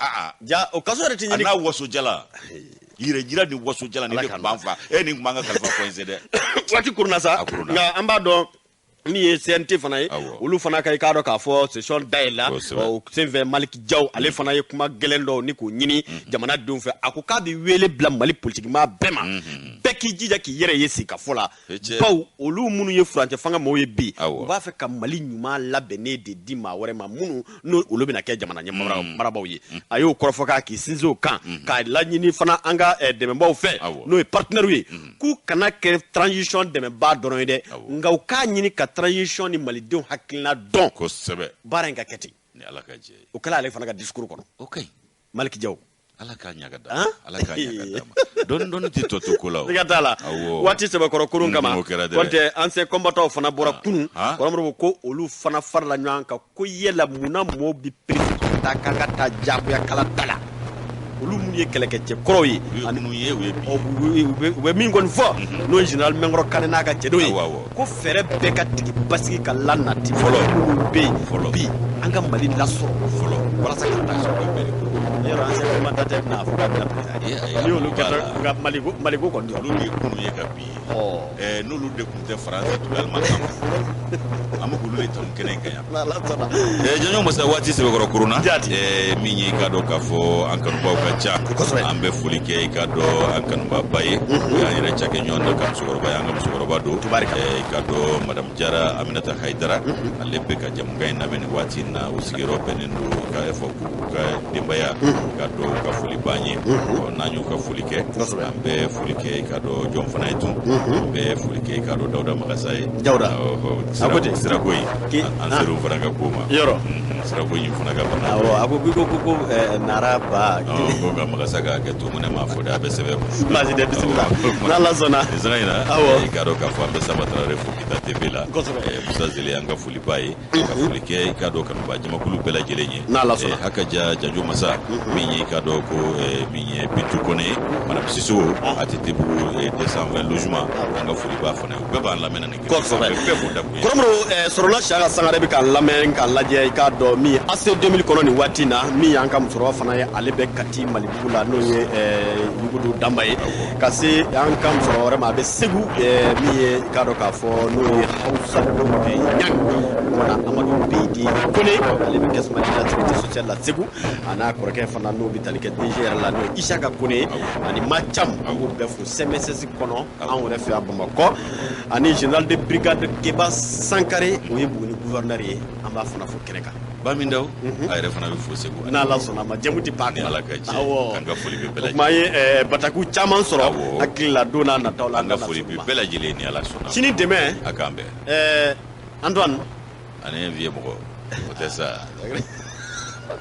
o kaso yɛrɛ tɛ ɲini a n'a wasojala yɛrɛ jira ni wasojala ni ne tun b'an fa e ni tun b'an ka kalifa kɔnse dɛ waati kuruna sa nka an b'a dɔn min ye CNT fana ye olu fana ka i k'a dɔn k'a fɔ session dayɛlɛla senfɛ Maliki Jaw ale fana ye kuma gɛlɛn dɔw ni k'o ɲini jamanadenw fɛ a ko k'a bɛ wele bila Mali politikimaa bɛɛ ma bɛɛ k'i jija k'i yɛrɛ ye sigikafɔ la bawo olu minnu ye furancɛ fanga mɔgɔw ye bi u b'a fɛ ka Mali ɲuman labɛnnen de di maa wɛrɛ ma minnu n'olu bɛna kɛ jamana ɲɛmarabaw ye a y'o kɔrɔfɔ k'i sinsin o kan k'a laɲini fana an ka dɛmɛbaw fɛ n'o ye partenaires ye k'u kana kɛ transition dɛmɛbaa dɔrɔn ye dɛ nka u k'a ɲini ka transition ni malidenw hakilina dɔn kosɛbɛ baara in ka kɛ ten ni Ala ka jɛ o kɛla ale fana ka discours kɔnɔ Maliki Jaw Ala k'a ɲaga d'a ma dɔɔni tɛ tɔ to ko la siga t'a la waati sɛbɛkɔrɔ kurun kama kɔntɛ ancien combattants fana bɔra kunun kɔrɔmɔrɔ ko olu fana farala ɲɔgɔn kan ko yala munna mɔgɔw bi perese ka taa k'an ka taa jagoya kala da la olu minnu ye kɛlɛkɛcɛ kɔrɔw ye u bɛ min kɔni fɔ n'o ye général Mɛnkɔrɔ Kane n'a ka cɛdenw ye ko fɛɛrɛ bɛɛ ka tigi basigi ka lanati fɔlɔ minnu bɛ yen bi an ka Mali lasɔrɔ fɔlɔ walasa ka taa sɔrɔ bɛɛ de ko yɔrɔ ancien combattant bɛna fɔ ka bila président ni olu kɛra nka Maliko kɔni olu ye kunun ye ka bi n'olu de tun tɛ faransi tun bɛ Allemagne kan an bɛ k'olu de tɔn kɛnɛ in kan yan jɔnjɔn masa waati sɛbɛkɔrɔ kurunna min ye i k'a dɔn k'a fɔ an kanubaw ka ca an bɛ foli kɛ i k'a dɔn an kanubaba ye o y'an yɛrɛ cakɛ ɲɔgɔn na ka musokɔrɔba ye an ka musokɔrɔba don i k'a dɔn Madame Jara Aminata Haidara ale bɛ ka jamukan in lamɛn nin waati in na o sigiyɔrɔ bɛnnen don k'a fɔ k'u ka denbaya k'a dɔn ka foli b'an ye n'an y'u ka foli kɛ an bɛ foli kɛ i k'a dɔn jɔn fana ye tun an bɛ foli kɛ i k'a dɔn Dawuda Magasa ye sirako in an ser'u fana ka ko ma sirako in fana ka bana a ko nara ba ko ka Magasa ka kɛ to mun ma fɔ de a bɛ sɛbɛn baasi tɛ bisimila n'Ala sɔnna zan in na i k'a dɔn k'a fɔ an bɛ Saba Tarawele fo Kita TV la Musa Zele an ka foli ba ye ka foli kɛ i k'a dɔn kanuba jamakulu bɛɛ lajɛlen ye n'Ala sɔnna Hakaja Janjo Masa min ye i k'a dɔn ko min ye Bintu Kone Madame Sissoko a tɛ Tebugu 220 logement an ka foli b'a fana ye u bɛɛ b'an lamɛn nin kɔrɔmɔrɔ sɔrɔla Siaka Sangare bɛ k'an lamɛn k'a lajɛ i k'a dɔn min ye AC 2000 kɔnɔ nin waati in na min y'an ka musokɔrɔba fana ye ale bɛ Kati Malibugu la n'o ye Yugudu Damba ye ka se an ka musokɔrɔba wɛrɛ ma a bɛ Segu min ye i k'a dɔn k'a fɔ n'o ye Hausa Ɲang wala Amadu Beydi Kone ale bɛ caisse mali la sécurité sociale la Segu a n'a kɔrɔkɛ fana n'o bɛ tali kɛ DG yɛrɛ la n'o ye Isaka Kone ani Macham an b'o bɛɛ fo CMSS kɔnɔ an yɛrɛ fɛ yan Bamakɔ ani général de brigade Keba Sankare o ye Buguni gouverneur ye an b'a fana fo kɛnɛ kan Bamindaw a yɛrɛ fana bɛ fo Segu n'Ala sɔnna ma jamu tɛ pan Ala ka jɛ an ka foli bɛ bɛɛ lajɛlen kuma ye bataku caman sɔrɔ hakili la don n'a nataw la an ka foli bɛ bɛɛ lajɛlen ni Ala sɔnna sini dɛmɛ a k'an bɛn Antoine ani vie mɔgɔ o tɛ sa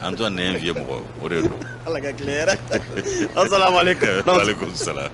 Antoine ne vie mɔgɔ o de don Ala ka tile yɛrɛ assalamu alaikum wa alaikum salam